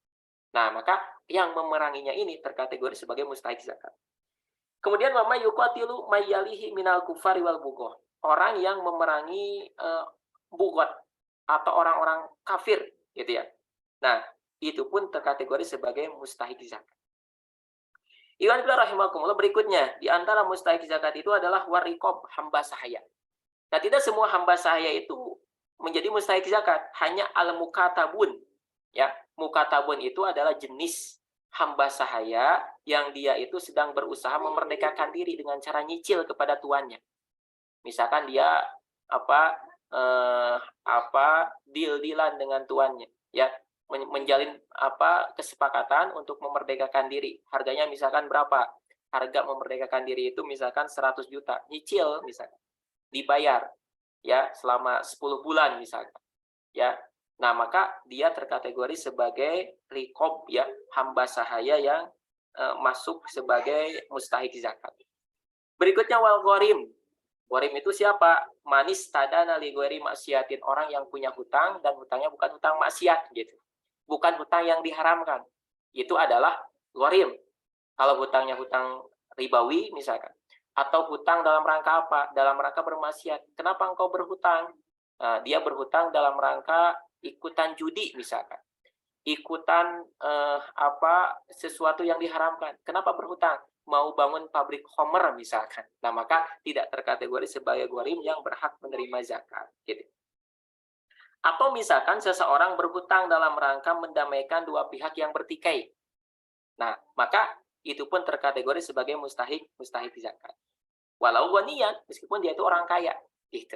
Nah, maka yang memeranginya ini terkategori sebagai mustahik zakat. Kemudian wa may yuqatilu mayyalihi minal kufari wal bughah. Orang yang memerangi bugot atau orang-orang kafir, gitu ya. Nah, itu pun terkategori sebagai mustahik zakat. Iwan fillah rahimakumullah, berikutnya di antara mustahik zakat itu adalah wariqab, hamba sahaya. Nah, tidak semua hamba sahaya itu menjadi mustahik zakat, hanya al-mukatabun. Ya, mukatabun itu adalah jenis hamba sahaya yang dia itu sedang berusaha memerdekakan diri dengan cara nyicil kepada tuannya. Misalkan dia deal-dealan dengan tuannya, ya, menjalin kesepakatan untuk memerdekakan diri. Harganya misalkan berapa? Harga memerdekakan diri itu misalkan 100 juta. Nyicil misalkan. Dibayar, ya, selama 10 bulan misalkan. Ya. Nah, maka dia terkategori sebagai riqab, ya, hamba sahaya yang masuk sebagai mustahik zakat. Berikutnya wal gharim. Gharim itu siapa? Manis tadana li ghairi maksiatin, orang yang punya hutang dan hutangnya bukan hutang maksiat gitu. Bukan hutang yang diharamkan. Itu adalah gharim. Kalau hutangnya hutang ribawi misalkan, atau hutang dalam rangka apa? Dalam rangka bermaksiat. Kenapa engkau berhutang? Nah, dia berhutang dalam rangka ikutan judi misalkan. Ikutan sesuatu yang diharamkan. Kenapa berhutang? Mau bangun pabrik Homer misalkan. Nah, maka tidak terkategori sebagai gharim yang berhak menerima zakat. Gitu. Atau misalkan seseorang berhutang dalam rangka mendamaikan dua pihak yang bertikai. Nah, maka itu pun terkategori sebagai mustahik zakat. Walau ghaniyan, meskipun dia itu orang kaya. Gitu.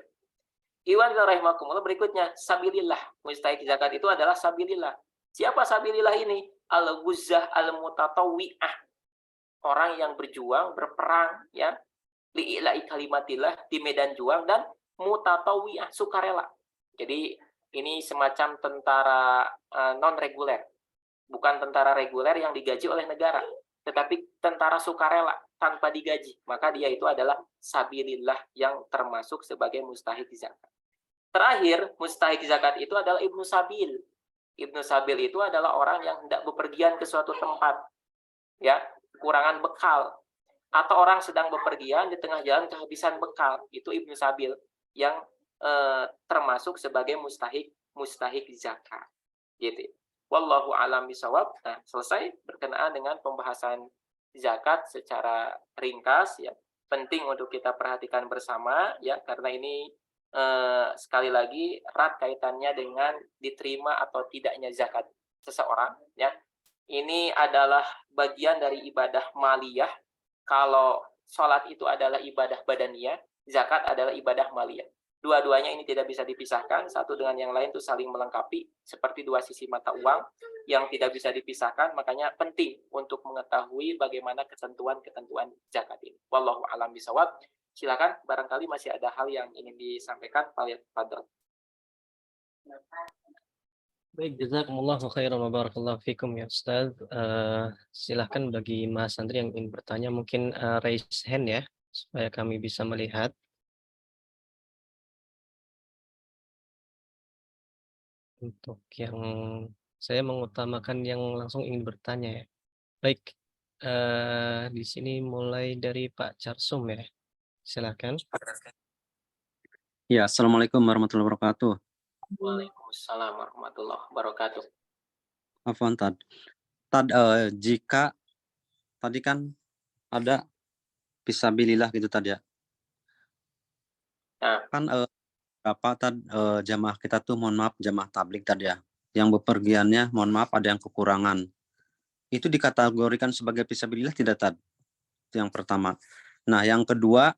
Iwan rahimakumullah, berikutnya sabilillah. Mustahik zakat itu adalah sabilillah. Siapa sabilillah ini? Al-ghuzzah al-mutatawwi'ah. Orang yang berjuang, berperang, ya, li'ila'i kalimatillah, di medan juang, dan mutatawwi'ah, sukarela. Jadi ini semacam tentara non-reguler. Bukan tentara reguler yang digaji oleh negara, tetapi tentara sukarela tanpa digaji. Maka dia itu adalah sabilillah yang termasuk sebagai mustahik zakat. Terakhir, mustahik zakat itu adalah ibnu sabil. Ibnu sabil itu adalah orang yang hendak bepergian ke suatu tempat, ya, kekurangan bekal, atau orang sedang bepergian di tengah jalan kehabisan bekal. Itu ibnu sabil yang termasuk sebagai mustahik zakat. Gitu. Wallahu a'lam bishawab. Nah, selesai berkenaan dengan pembahasan zakat secara ringkas, ya. Penting untuk kita perhatikan bersama, ya, karena ini sekali lagi erat kaitannya dengan diterima atau tidaknya zakat seseorang, ya. Ini adalah bagian dari ibadah maliyah. Kalau sholat itu adalah ibadah badaniyah, zakat adalah ibadah maliyah. Dua-duanya ini tidak bisa dipisahkan, satu dengan yang lain itu saling melengkapi, seperti dua sisi mata uang yang tidak bisa dipisahkan. Makanya penting untuk mengetahui bagaimana ketentuan-ketentuan zakat ini. Wallahu a'lam bishawab. Silakan, barangkali masih ada hal yang ingin disampaikan, Fadl. Baik, jazakumullahu khairan wa barakallahu fikum ya Ustaz. Silahkan bagi Mas Andri yang ingin bertanya, mungkin raise hand ya, supaya kami bisa melihat. Untuk yang saya mengutamakan yang langsung ingin bertanya ya. Baik, di sini mulai dari Pak Carsum ya. Silakan. Ya, Assalamualaikum warahmatullahi wabarakatuh. Waalaikumsalam warahmatullahi wabarakatuh. Afwan, Tad. Jika tadi kan ada fisabilillah gitu tadi ya. Nah. Kan jamaah kita tuh, mohon maaf, jamaah tabligh tadi ya, yang bepergiannya mohon maaf ada yang kekurangan. Itu dikategorikan sebagai fisabilillah tidak, Tad? Itu yang pertama. Nah, yang kedua,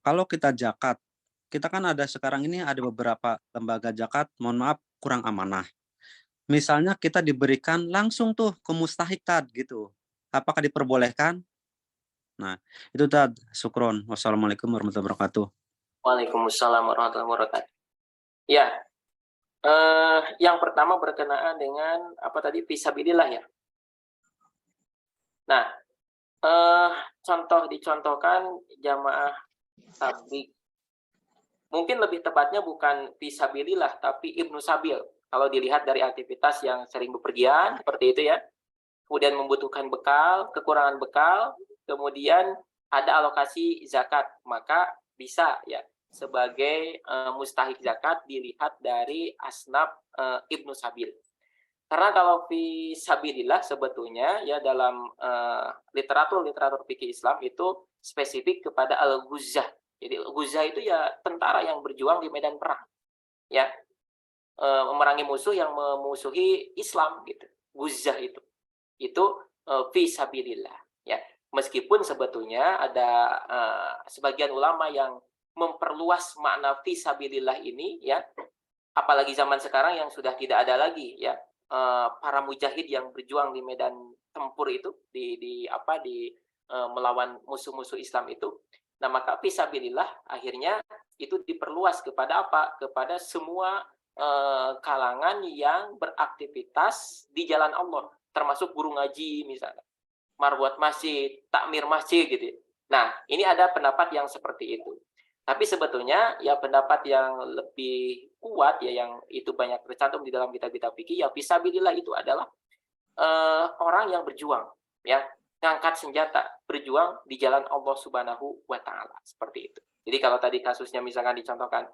kalau kita zakat, kita kan ada sekarang ini ada beberapa lembaga zakat, mohon maaf, kurang amanah. Misalnya kita diberikan langsung tuh ke mustahik, Tad, gitu. Apakah diperbolehkan? Nah, itu, Tad. Syukron. Wassalamualaikum warahmatullahi wabarakatuh. Waalaikumsalam warahmatullahi wabarakatuh. Ya, yang pertama berkenaan dengan apa tadi, fisabilillah ya. Nah, dicontohkan jamaah tabligh. Mungkin lebih tepatnya bukan fisabilillah, tapi ibnu sabil. Kalau dilihat dari aktivitas yang sering bepergian seperti itu ya, kemudian membutuhkan bekal, kekurangan bekal, kemudian ada alokasi zakat, maka bisa ya sebagai mustahik zakat dilihat dari asnaf ibnu sabil. Karena kalau fi sabilillah sebetulnya ya dalam literatur fikih Islam itu spesifik kepada al-ghuzzah. Jadi al-ghuzzah itu ya tentara yang berjuang di medan perang. Ya. Memerangi musuh yang memusuhi Islam gitu. Ghuzzah itu. Itu fi sabilillah ya. Meskipun sebetulnya ada sebagian ulama yang memperluas makna fi sabilillah ini ya. Apalagi zaman sekarang yang sudah tidak ada lagi ya para mujahid yang berjuang di medan tempur itu di melawan musuh-musuh Islam itu. Nah, maka fisabilillah akhirnya itu diperluas kepada apa? Kepada semua kalangan yang beraktivitas di jalan Allah, termasuk guru ngaji misalnya, marwat masjid, takmir masjid gitu. Nah, ini ada pendapat yang seperti itu. Tapi sebetulnya ya pendapat yang lebih kuat ya yang itu banyak tercantum di dalam kitab-kitab fikih ya fisabilillah itu adalah orang yang berjuang ya, ngangkat senjata, berjuang di jalan Allah Subhanahu wa taala seperti itu. Jadi kalau tadi kasusnya misalkan dicontohkan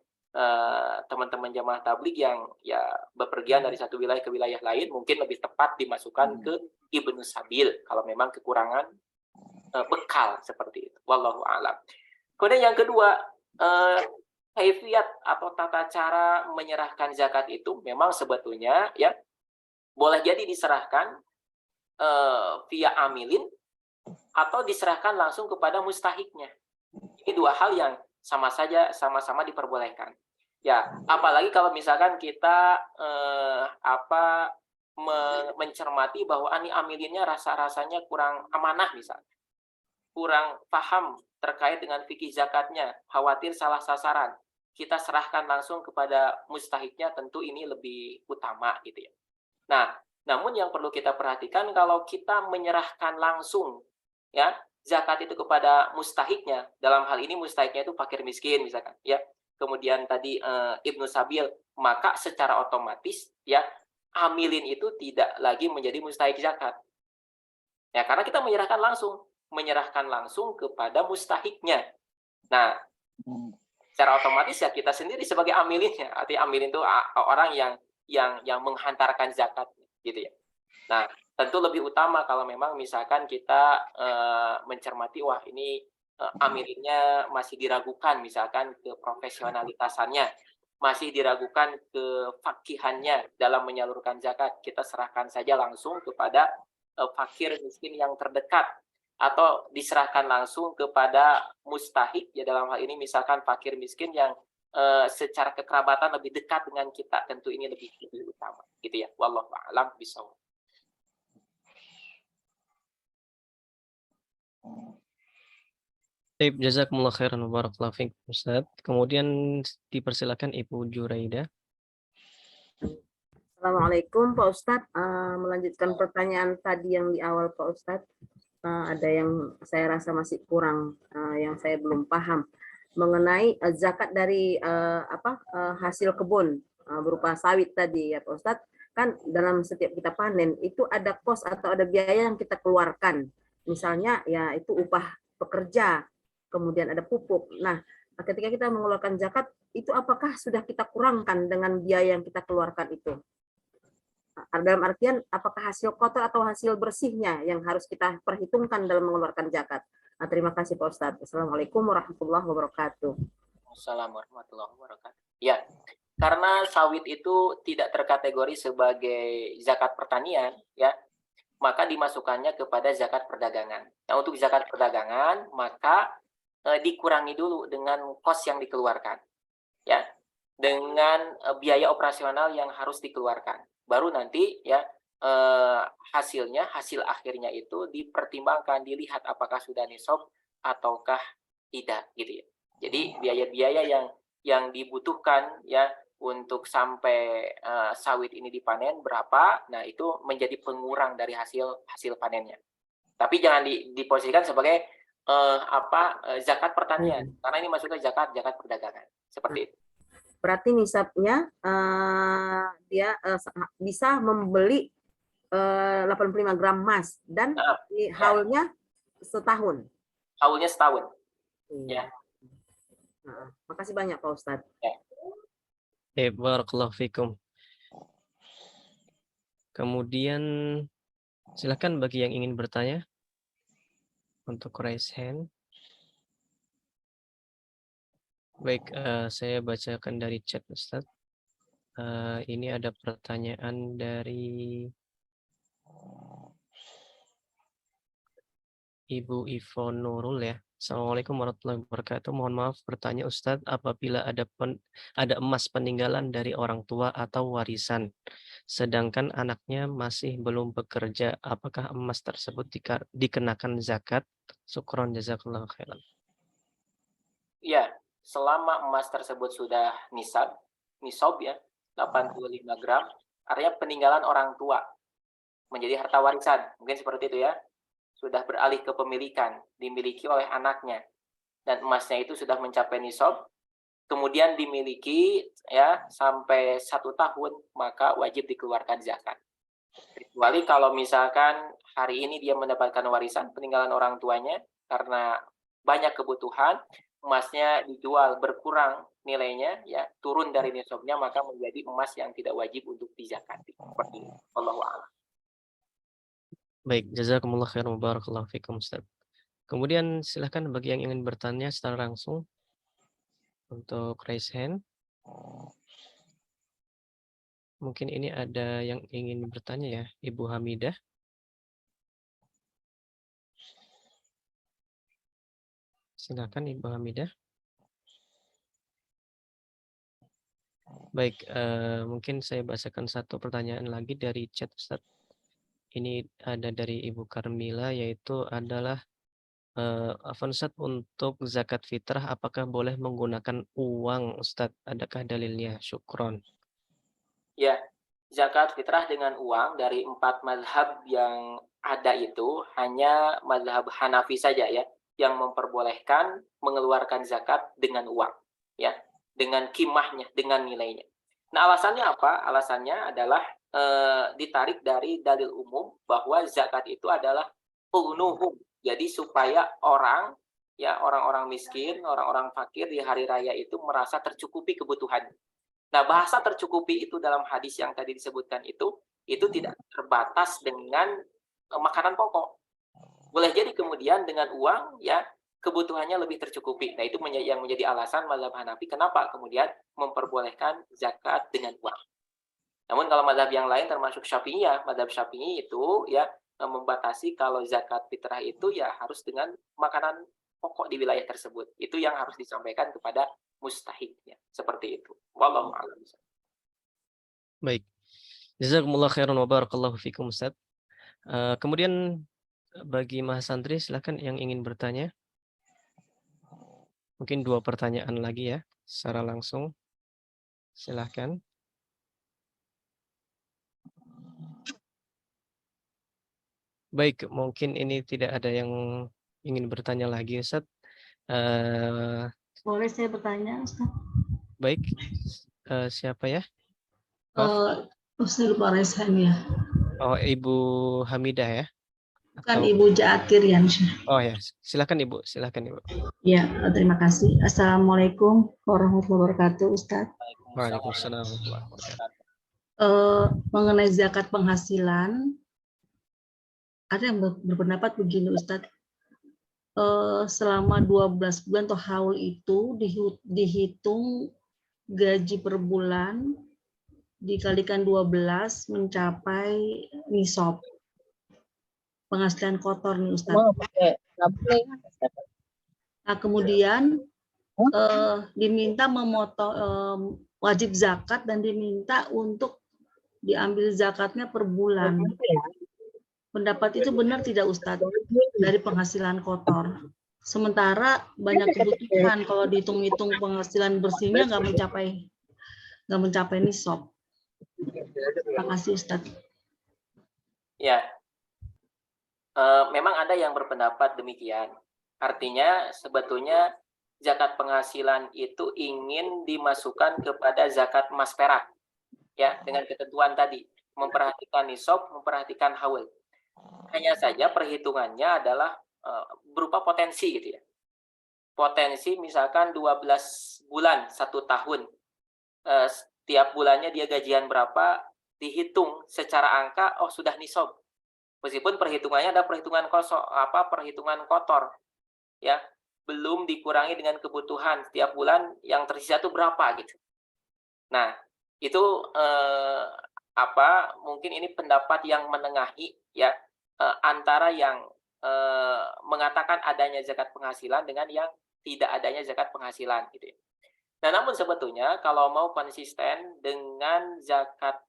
teman-teman jamaah tabligh yang ya bepergian dari satu wilayah ke wilayah lain, mungkin lebih tepat dimasukkan ke ibnu sabil kalau memang kekurangan bekal seperti itu. Wallahu a'lam. Kemudian yang kedua, kaifiyat atau tata cara menyerahkan zakat itu memang sebetulnya ya boleh jadi diserahkan via amilin atau diserahkan langsung kepada mustahiknya. Ini dua hal yang sama-sama diperbolehkan. Ya, apalagi kalau misalkan kita mencermati bahwa ini amilinnya rasanya kurang amanah misalnya. Kurang paham terkait dengan fikih zakatnya, khawatir salah sasaran. Kita serahkan langsung kepada mustahiknya, tentu ini lebih utama gitu ya. Nah, namun yang perlu kita perhatikan kalau kita menyerahkan langsung ya zakat itu kepada mustahiknya, dalam hal ini mustahiknya itu fakir miskin misalkan ya. Kemudian tadi Ibnu Sabil, maka secara otomatis ya amilin itu tidak lagi menjadi mustahik zakat. Ya, karena kita menyerahkan langsung kepada mustahiknya. Nah, secara otomatis ya kita sendiri sebagai amilinnya. Artinya amilin itu orang yang menghantarkan zakat gitu ya. Nah, tentu lebih utama kalau memang misalkan kita mencermati wah ini amilinnya masih diragukan misalkan ke profesionalitasannya, masih diragukan ke fakihannya dalam menyalurkan zakat, kita serahkan saja langsung kepada fakir miskin yang terdekat atau diserahkan langsung kepada mustahik ya dalam hal ini misalkan fakir miskin yang secara kekerabatan lebih dekat dengan kita, tentu ini lebih utama gitu ya. Wallahu a'lam bishawab. Baik, jazakumullah khairan wa barakallahu fiik, Ustaz. Kemudian dipersilakan Ibu Juraida. Assalamualaikum Pak Ustadz. Melanjutkan pertanyaan tadi yang di awal Pak Ustadz, ada yang saya rasa masih kurang, yang saya belum paham mengenai zakat dari hasil kebun berupa sawit tadi ya Pak Ustadz. Kan dalam setiap kita panen itu ada kos atau ada biaya yang kita keluarkan. Misalnya ya itu upah pekerja, kemudian ada pupuk. Nah, ketika kita mengeluarkan zakat itu apakah sudah kita kurangkan dengan biaya yang kita keluarkan itu? Dalam artian apakah hasil kotor atau hasil bersihnya yang harus kita perhitungkan dalam mengeluarkan zakat. Nah, terima kasih Pak Ustadz. Assalamualaikum warahmatullahi wabarakatuh. Assalamualaikum warahmatullahi wabarakatuh. Ya, karena sawit itu tidak terkategori sebagai zakat pertanian, ya, maka dimasukkannya kepada zakat perdagangan. Nah, untuk zakat perdagangan maka dikurangi dulu dengan kos yang dikeluarkan, ya, dengan biaya operasional yang harus dikeluarkan. Baru nanti ya hasil akhirnya itu dipertimbangkan, dilihat apakah sudah nisab ataukah tidak gitu ya. Jadi biaya-biaya yang dibutuhkan ya untuk sampai sawit ini dipanen berapa, nah itu menjadi pengurang dari hasil panennya. Tapi jangan diposisikan sebagai zakat pertanian, karena ini masuknya zakat perdagangan seperti itu. Berarti nisabnya dia bisa membeli 85 gram emas dan haulnya setahun. Haulnya setahun. Ya. Makasih banyak Pak Ustadz. Ya. Barakallahu fikum. Kemudian silakan bagi yang ingin bertanya untuk raise hand. Baik, saya bacakan dari chat Ustaz. Ini ada pertanyaan dari Ibu Ivo Nurul ya. Assalamualaikum warahmatullahi wabarakatuh. Mohon maaf bertanya Ustadz, apabila ada emas peninggalan dari orang tua atau warisan, sedangkan anaknya masih belum bekerja, apakah emas tersebut dikenakan zakat? Syukron jazakallahu khairan. Ya, selama emas tersebut sudah nisab ya, 85 gram, artinya peninggalan orang tua menjadi harta warisan, mungkin seperti itu ya, sudah beralih ke pemilikan, dimiliki oleh anaknya, dan emasnya itu sudah mencapai nisab, kemudian dimiliki ya sampai 1 tahun, maka wajib dikeluarkan zakat. Kecuali kalau misalkan hari ini dia mendapatkan warisan peninggalan orang tuanya karena banyak kebutuhan, emasnya dijual berkurang nilainya ya, turun dari nisabnya, maka menjadi emas yang tidak wajib untuk dizakati. Seperti itu. Wallahu a'lam. Baik, jazakumullah khairan wa barakallahu fikum Ustaz. Kemudian silahkan bagi yang ingin bertanya secara langsung untuk raise hand. Mungkin ini ada yang ingin bertanya ya, Ibu Hamidah. Silakan Ibu Hamidah. Baik, mungkin saya bacakan satu pertanyaan lagi dari chat Ustaz. Ini ada dari Ibu Karmila, yaitu adalah Afwan Ustaz, untuk zakat fitrah apakah boleh menggunakan uang Ustaz? Adakah dalilnya? Syukron. Ya, zakat fitrah dengan uang dari 4 mazhab yang ada itu hanya mazhab Hanafi saja ya yang memperbolehkan mengeluarkan zakat dengan uang ya, dengan kimahnya, dengan nilainya. Nah, alasannya apa? Alasannya adalah ditarik dari dalil umum bahwa zakat itu adalah ughnuhum. Jadi supaya orang ya, orang-orang miskin, orang-orang fakir di hari raya itu merasa tercukupi kebutuhan. Nah, bahasa tercukupi itu dalam hadis yang tadi disebutkan itu tidak terbatas dengan makanan pokok. Boleh jadi kemudian dengan uang ya kebutuhannya lebih tercukupi. Nah, itu yang menjadi alasan mazhab Hanafi kenapa kemudian memperbolehkan zakat dengan uang. Namun kalau mazhab yang lain termasuk Syafi'iyah, mazhab Syafi'i itu ya membatasi kalau zakat fitrah itu ya harus dengan makanan pokok di wilayah tersebut. Itu yang harus disampaikan kepada mustahiknya. Seperti itu. Wallahu a'lam. Baik. Jazakumullah khairan wa barakallahu fikum Ustaz. Kemudian bagi Mas Santri silakan yang ingin bertanya. Mungkin 2 pertanyaan lagi ya secara langsung. Silakan. Baik, mungkin ini tidak ada yang ingin bertanya lagi Ustaz. Boleh saya bertanya, Ustaz? Baik, siapa ya? Maaf. Ustaz lupa raise hand ya. Oh, Ibu Hamidah ya? Kan Ibu Jaatir ya. Oh ya, silakan Ibu, silakan Ibu. Ya, terima kasih. Assalamualaikum warahmatullahi wabarakatuh, Ustaz. Waalaikumsalam warahmatullahi wabarakatuh. Mengenai zakat penghasilan, ada yang berpendapat begini, Ustaz. Selama 12 bulan atau haul itu dihitung gaji per bulan dikalikan 12 mencapai nisab penghasilan kotor nih Ustaz. Nah, kemudian diminta memotong wajib zakat dan diminta untuk diambil zakatnya per bulan. Pendapat itu benar tidak Ustadz dari penghasilan kotor? Sementara banyak kebutuhan kalau dihitung-hitung penghasilan bersihnya nggak mencapai nisab. Terima kasih Ustadz. Ya, memang ada yang berpendapat demikian. Artinya sebetulnya zakat penghasilan itu ingin dimasukkan kepada zakat emas perak, ya, dengan ketentuan tadi, memperhatikan nisab, memperhatikan haul. Hanya saja perhitungannya adalah berupa potensi gitu ya. Potensi misalkan 12 bulan 1 tahun. Setiap bulannya dia gajian berapa, dihitung secara angka, oh sudah nisab. Meskipun perhitungannya ada perhitungan kotor. Ya, belum dikurangi dengan kebutuhan setiap bulan yang tersisa itu berapa gitu. Nah, itu mungkin ini pendapat yang menengahi ya, antara yang mengatakan adanya zakat penghasilan dengan yang tidak adanya zakat penghasilan gitu ya. Nah, namun sebetulnya kalau mau konsisten dengan zakat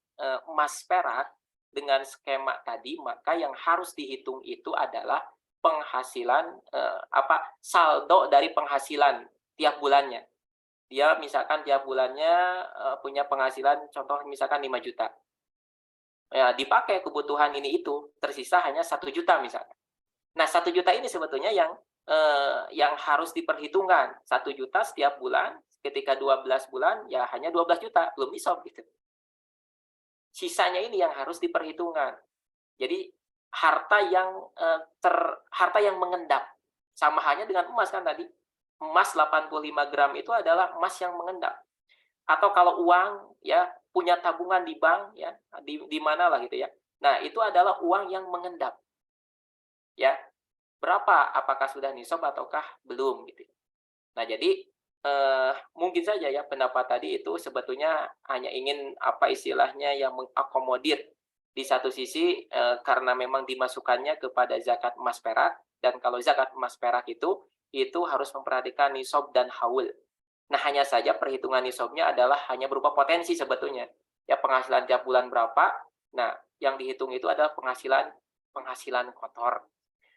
emas perak dengan skema tadi, maka yang harus dihitung itu adalah penghasilan saldo dari penghasilan tiap bulannya. Dia misalkan tiap bulannya punya penghasilan contoh misalkan 5 juta. Ya, dipakai kebutuhan ini itu, tersisa hanya 1 juta misalkan. Nah, 1 juta ini sebetulnya yang harus diperhitungkan. 1 juta setiap bulan, ketika 12 bulan ya hanya 12 juta, belum nisab gitu. Sisanya ini yang harus diperhitungkan. Jadi harta yang mengendap, sama halnya dengan emas kan tadi. Emas 85 gram itu adalah emas yang mengendap. Atau kalau uang ya punya tabungan di bank ya, di mana lah gitu ya. Nah, itu adalah uang yang mengendap. Ya. Berapa? Apakah sudah nisab ataukah belum gitu. Nah, jadi mungkin saja ya pendapat tadi itu sebetulnya hanya ingin apa istilahnya yang mengakomodir di satu sisi karena memang dimasukkannya kepada zakat emas perak, dan kalau zakat emas perak itu harus memperhatikan nisab dan haul. Nah, hanya saja perhitungan nisabnya adalah hanya berupa potensi sebetulnya. Ya, penghasilan tiap bulan berapa? Nah, yang dihitung itu adalah penghasilan kotor.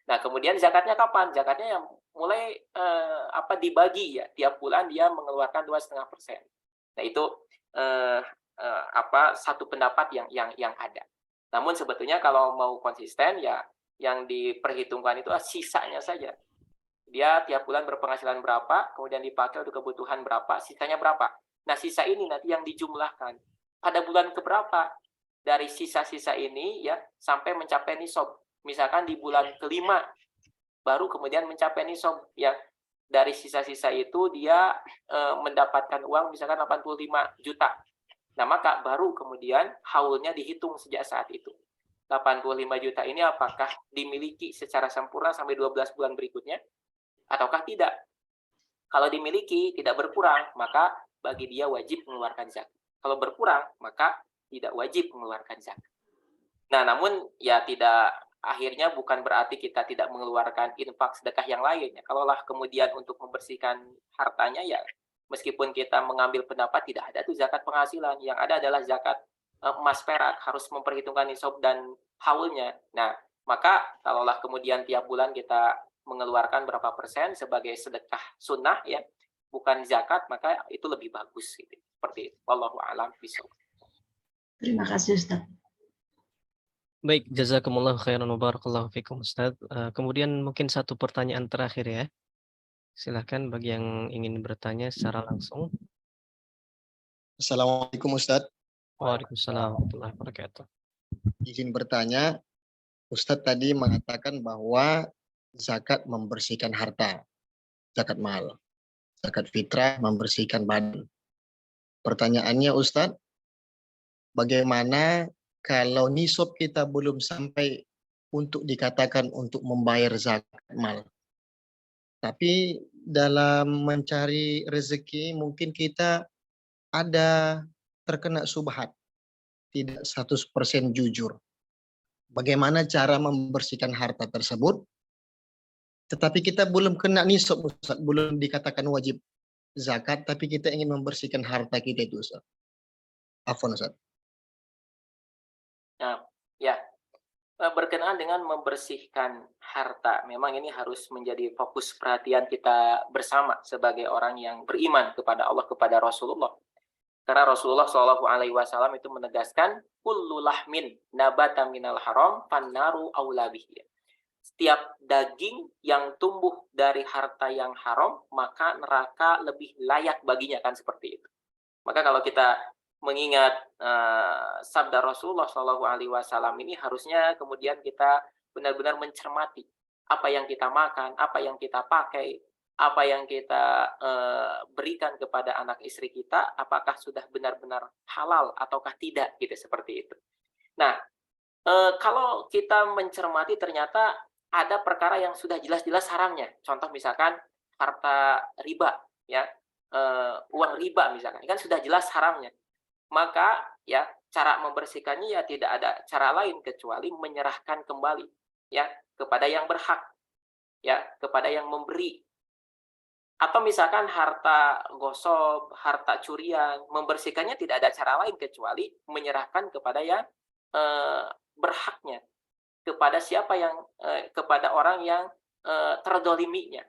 Nah, kemudian zakatnya kapan? Zakatnya yang mulai dibagi ya, tiap bulan dia mengeluarkan 2,5%. Nah, itu satu pendapat yang ada. Namun sebetulnya kalau mau konsisten ya yang diperhitungkan itu sisanya saja. Dia tiap bulan berpenghasilan berapa, kemudian dipakai untuk kebutuhan berapa, sisanya berapa. Nah, sisa ini nanti yang dijumlahkan. Pada bulan keberapa dari sisa-sisa ini ya sampai mencapai nisab. Misalkan di bulan kelima baru kemudian mencapai nisab ya. Dari sisa-sisa itu dia mendapatkan uang misalkan 85 juta. Nah, maka baru kemudian haulnya dihitung sejak saat itu. 85 juta ini apakah dimiliki secara sempurna sampai 12 bulan berikutnya ataukah tidak? Kalau dimiliki tidak berkurang, maka bagi dia wajib mengeluarkan zakat. Kalau berkurang, maka tidak wajib mengeluarkan zakat. Nah, namun ya tidak, akhirnya bukan berarti kita tidak mengeluarkan infak sedekah yang lain. Kalaulah kemudian untuk membersihkan hartanya ya meskipun kita mengambil pendapat tidak ada tuh zakat penghasilan, yang ada adalah zakat emas perak, harus memperhitungkan nisab dan haulnya. Nah, maka kalaulah kemudian tiap bulan kita mengeluarkan berapa persen sebagai sedekah sunnah ya, bukan zakat, maka itu lebih bagus gitu. Seperti itu. Wallahu a'lam bishawab. Terima kasih Ustaz. Baik, jazakumullah khairan wa barakallahu fikum Ustaz. Kemudian mungkin satu pertanyaan terakhir ya. Silahkan bagi yang ingin bertanya secara langsung. Assalamualaikum Ustadz. Waalaikumsalam warahmatullahi wabarakatuh. Izin bertanya, Ustadz tadi mengatakan bahwa zakat membersihkan harta, zakat mal, zakat fitrah membersihkan badan. Pertanyaannya Ustadz, bagaimana kalau nisab kita belum sampai untuk dikatakan untuk membayar zakat mal? Tapi dalam mencari rezeki mungkin kita ada terkena subhat, tidak 100% jujur. Bagaimana cara membersihkan harta tersebut? Tetapi kita belum kena nisab, Ustaz, belum dikatakan wajib zakat, tapi kita ingin membersihkan harta kita itu, Ustaz. Afwan, Ustaz. Nah, ya, berkenaan dengan membersihkan harta, memang ini harus menjadi fokus perhatian kita bersama sebagai orang yang beriman kepada Allah, kepada Rasulullah. Karena Rasulullah SAW itu menegaskan, kullu lahmin nabata minal haram fannaru aula bihi. Setiap daging yang tumbuh dari harta yang haram, maka neraka lebih layak baginya, kan seperti itu. Maka kalau kita mengingat sabda Rasulullah SAW ini, harusnya kemudian kita benar-benar mencermati apa yang kita makan, apa yang kita pakai, apa yang kita berikan kepada anak istri kita, apakah sudah benar-benar halal ataukah tidak, gitu, seperti itu. Nah, kalau kita mencermati ternyata ada perkara yang sudah jelas-jelas haramnya. Contoh misalkan harta riba, ya, uang riba misalkan, kan sudah jelas haramnya. Maka ya cara membersihkannya ya tidak ada cara lain kecuali menyerahkan kembali ya kepada yang berhak, ya kepada yang memberi. Atau misalkan harta gosok, harta curian, membersihkannya tidak ada cara lain kecuali menyerahkan kepada yang berhaknya, kepada siapa yang kepada orang yang terdoliminya.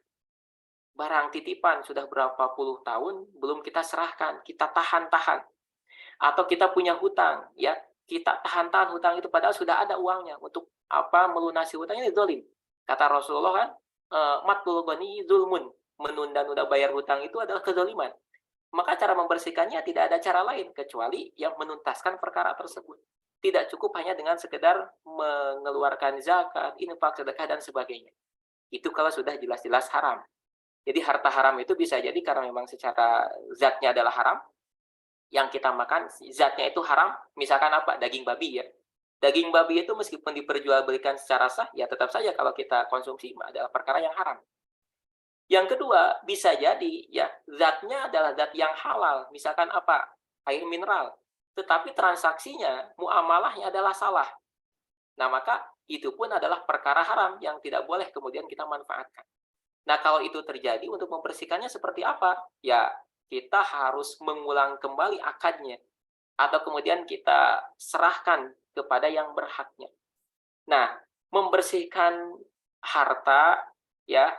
Barang titipan sudah berapa puluh tahun belum kita serahkan, kita tahan-tahan. Atau kita punya hutang, ya kita tahan-tahan hutang itu padahal sudah ada uangnya untuk apa melunasi hutangnya, itu zalim. Kata Rasulullah kan, matul ghani zulmun, menunda-nunda bayar hutang itu adalah kezaliman. Maka cara membersihkannya tidak ada cara lain kecuali yang menuntaskan perkara tersebut. Tidak cukup hanya dengan sekedar mengeluarkan zakat, infak, sedekah dan sebagainya. Itu kalau sudah jelas-jelas haram. Jadi harta haram itu bisa jadi karena memang secara zatnya adalah haram. Yang kita makan zatnya itu haram, misalkan apa? Daging babi ya. Daging babi itu meskipun diperjualbelikan secara sah, ya tetap saja kalau kita konsumsi adalah perkara yang haram. Yang kedua, bisa jadi ya zatnya adalah zat yang halal, misalkan apa? Air mineral. Tetapi transaksinya, muamalahnya adalah salah. Nah, maka itu pun adalah perkara haram yang tidak boleh kemudian kita manfaatkan. Nah, kalau itu terjadi, untuk membersihkannya seperti apa? Ya, kita harus mengulang kembali akadnya. Atau kemudian kita serahkan kepada yang berhaknya. Nah, membersihkan harta, ya,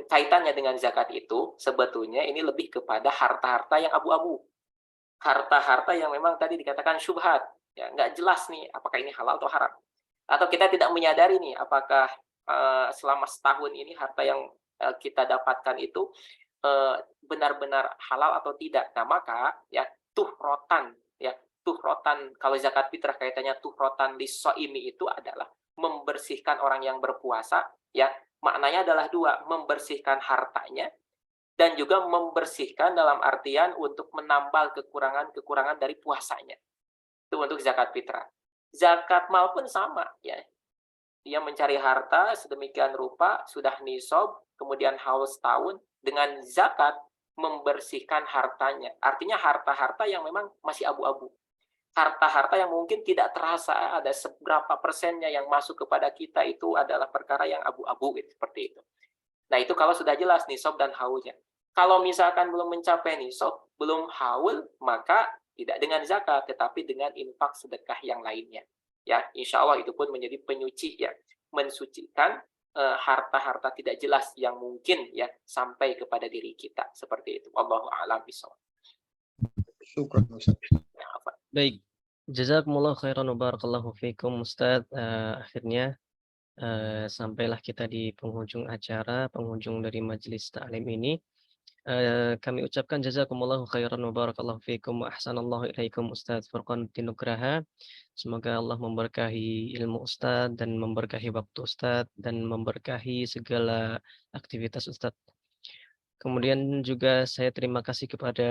kaitannya dengan zakat itu, sebetulnya ini lebih kepada harta-harta yang abu-abu. Harta-harta yang memang tadi dikatakan syubhat. Ya, nggak jelas nih, apakah ini halal atau haram. Atau kita tidak menyadari nih, apakah selama setahun ini harta yang kita dapatkan itu benar-benar halal atau tidak. Nah, maka ya tuhrotan kalau zakat fitrah kaitannya tuhrotan lisoimi itu adalah membersihkan orang yang berpuasa, ya maknanya adalah dua, membersihkan hartanya dan juga membersihkan dalam artian untuk menambal kekurangan dari puasanya. Itu untuk zakat fitrah. Zakat mal pun sama, ya. Dia mencari harta sedemikian rupa, sudah nisab, kemudian haul setahun, dengan zakat membersihkan hartanya. Artinya harta-harta yang memang masih abu-abu. Harta-harta yang mungkin tidak terasa ada seberapa persennya yang masuk kepada kita itu adalah perkara yang abu-abu, seperti itu. Nah, itu kalau sudah jelas nisab dan haulnya. Kalau misalkan belum mencapai nisab, belum haul, maka tidak dengan zakat, tetapi dengan infak sedekah yang lainnya. Ya, insya Allah itu pun menjadi penyuci, ya, mensucikan harta-harta tidak jelas yang mungkin ya sampai kepada diri kita, seperti itu. Wallahu a'lam bishawab. Syukran Ustaz. Baik, jazakumullah khairan wa barakallahu fikum Ustaz. Akhirnya sampailah kita di penghujung acara, penghujung dari majelis ta'lim ini. Kami ucapkan jazakumullahu khairan wa barakallahu fikum wa ahsanallahu ilaikum Ustaz Furqan Nugraha. Semoga Allah memberkahi ilmu Ustaz dan memberkahi waktu Ustaz dan memberkahi segala aktivitas Ustaz. Kemudian juga saya terima kasih kepada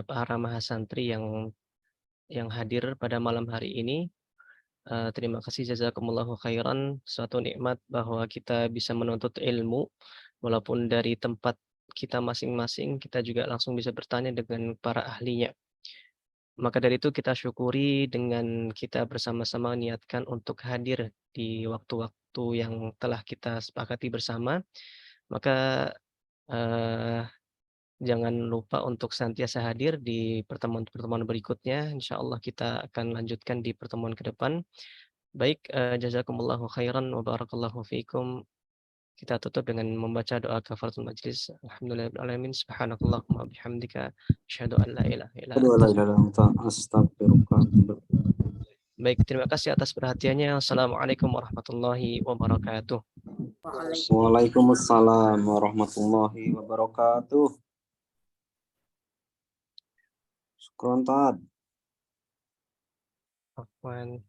para mahasantri yang hadir pada malam hari ini. Terima kasih jazakumullahu khairan, suatu nikmat bahwa kita bisa menuntut ilmu walaupun dari tempat kita masing-masing, kita juga langsung bisa bertanya dengan para ahlinya. Maka dari itu kita syukuri dengan kita bersama-sama niatkan untuk hadir di waktu-waktu yang telah kita sepakati bersama. Maka jangan lupa untuk senantiasa hadir di pertemuan-pertemuan berikutnya. Insya Allah kita akan lanjutkan di pertemuan ke depan. Baik, jazakumullahu khairan wa barakallahu fiikum. Kita tutup dengan membaca doa kafaratul majlis. Alhamdulillahirabbil alamin. Subhanakallahumma bihamdika asyhadu an la ilaha illa anta. Astagfirullah. Baik, terima kasih atas perhatiannya. Assalamualaikum warahmatullahi wabarakatuh. Waalaikumsalam warahmatullahi wabarakatuh. Syukron Tad. Afwan.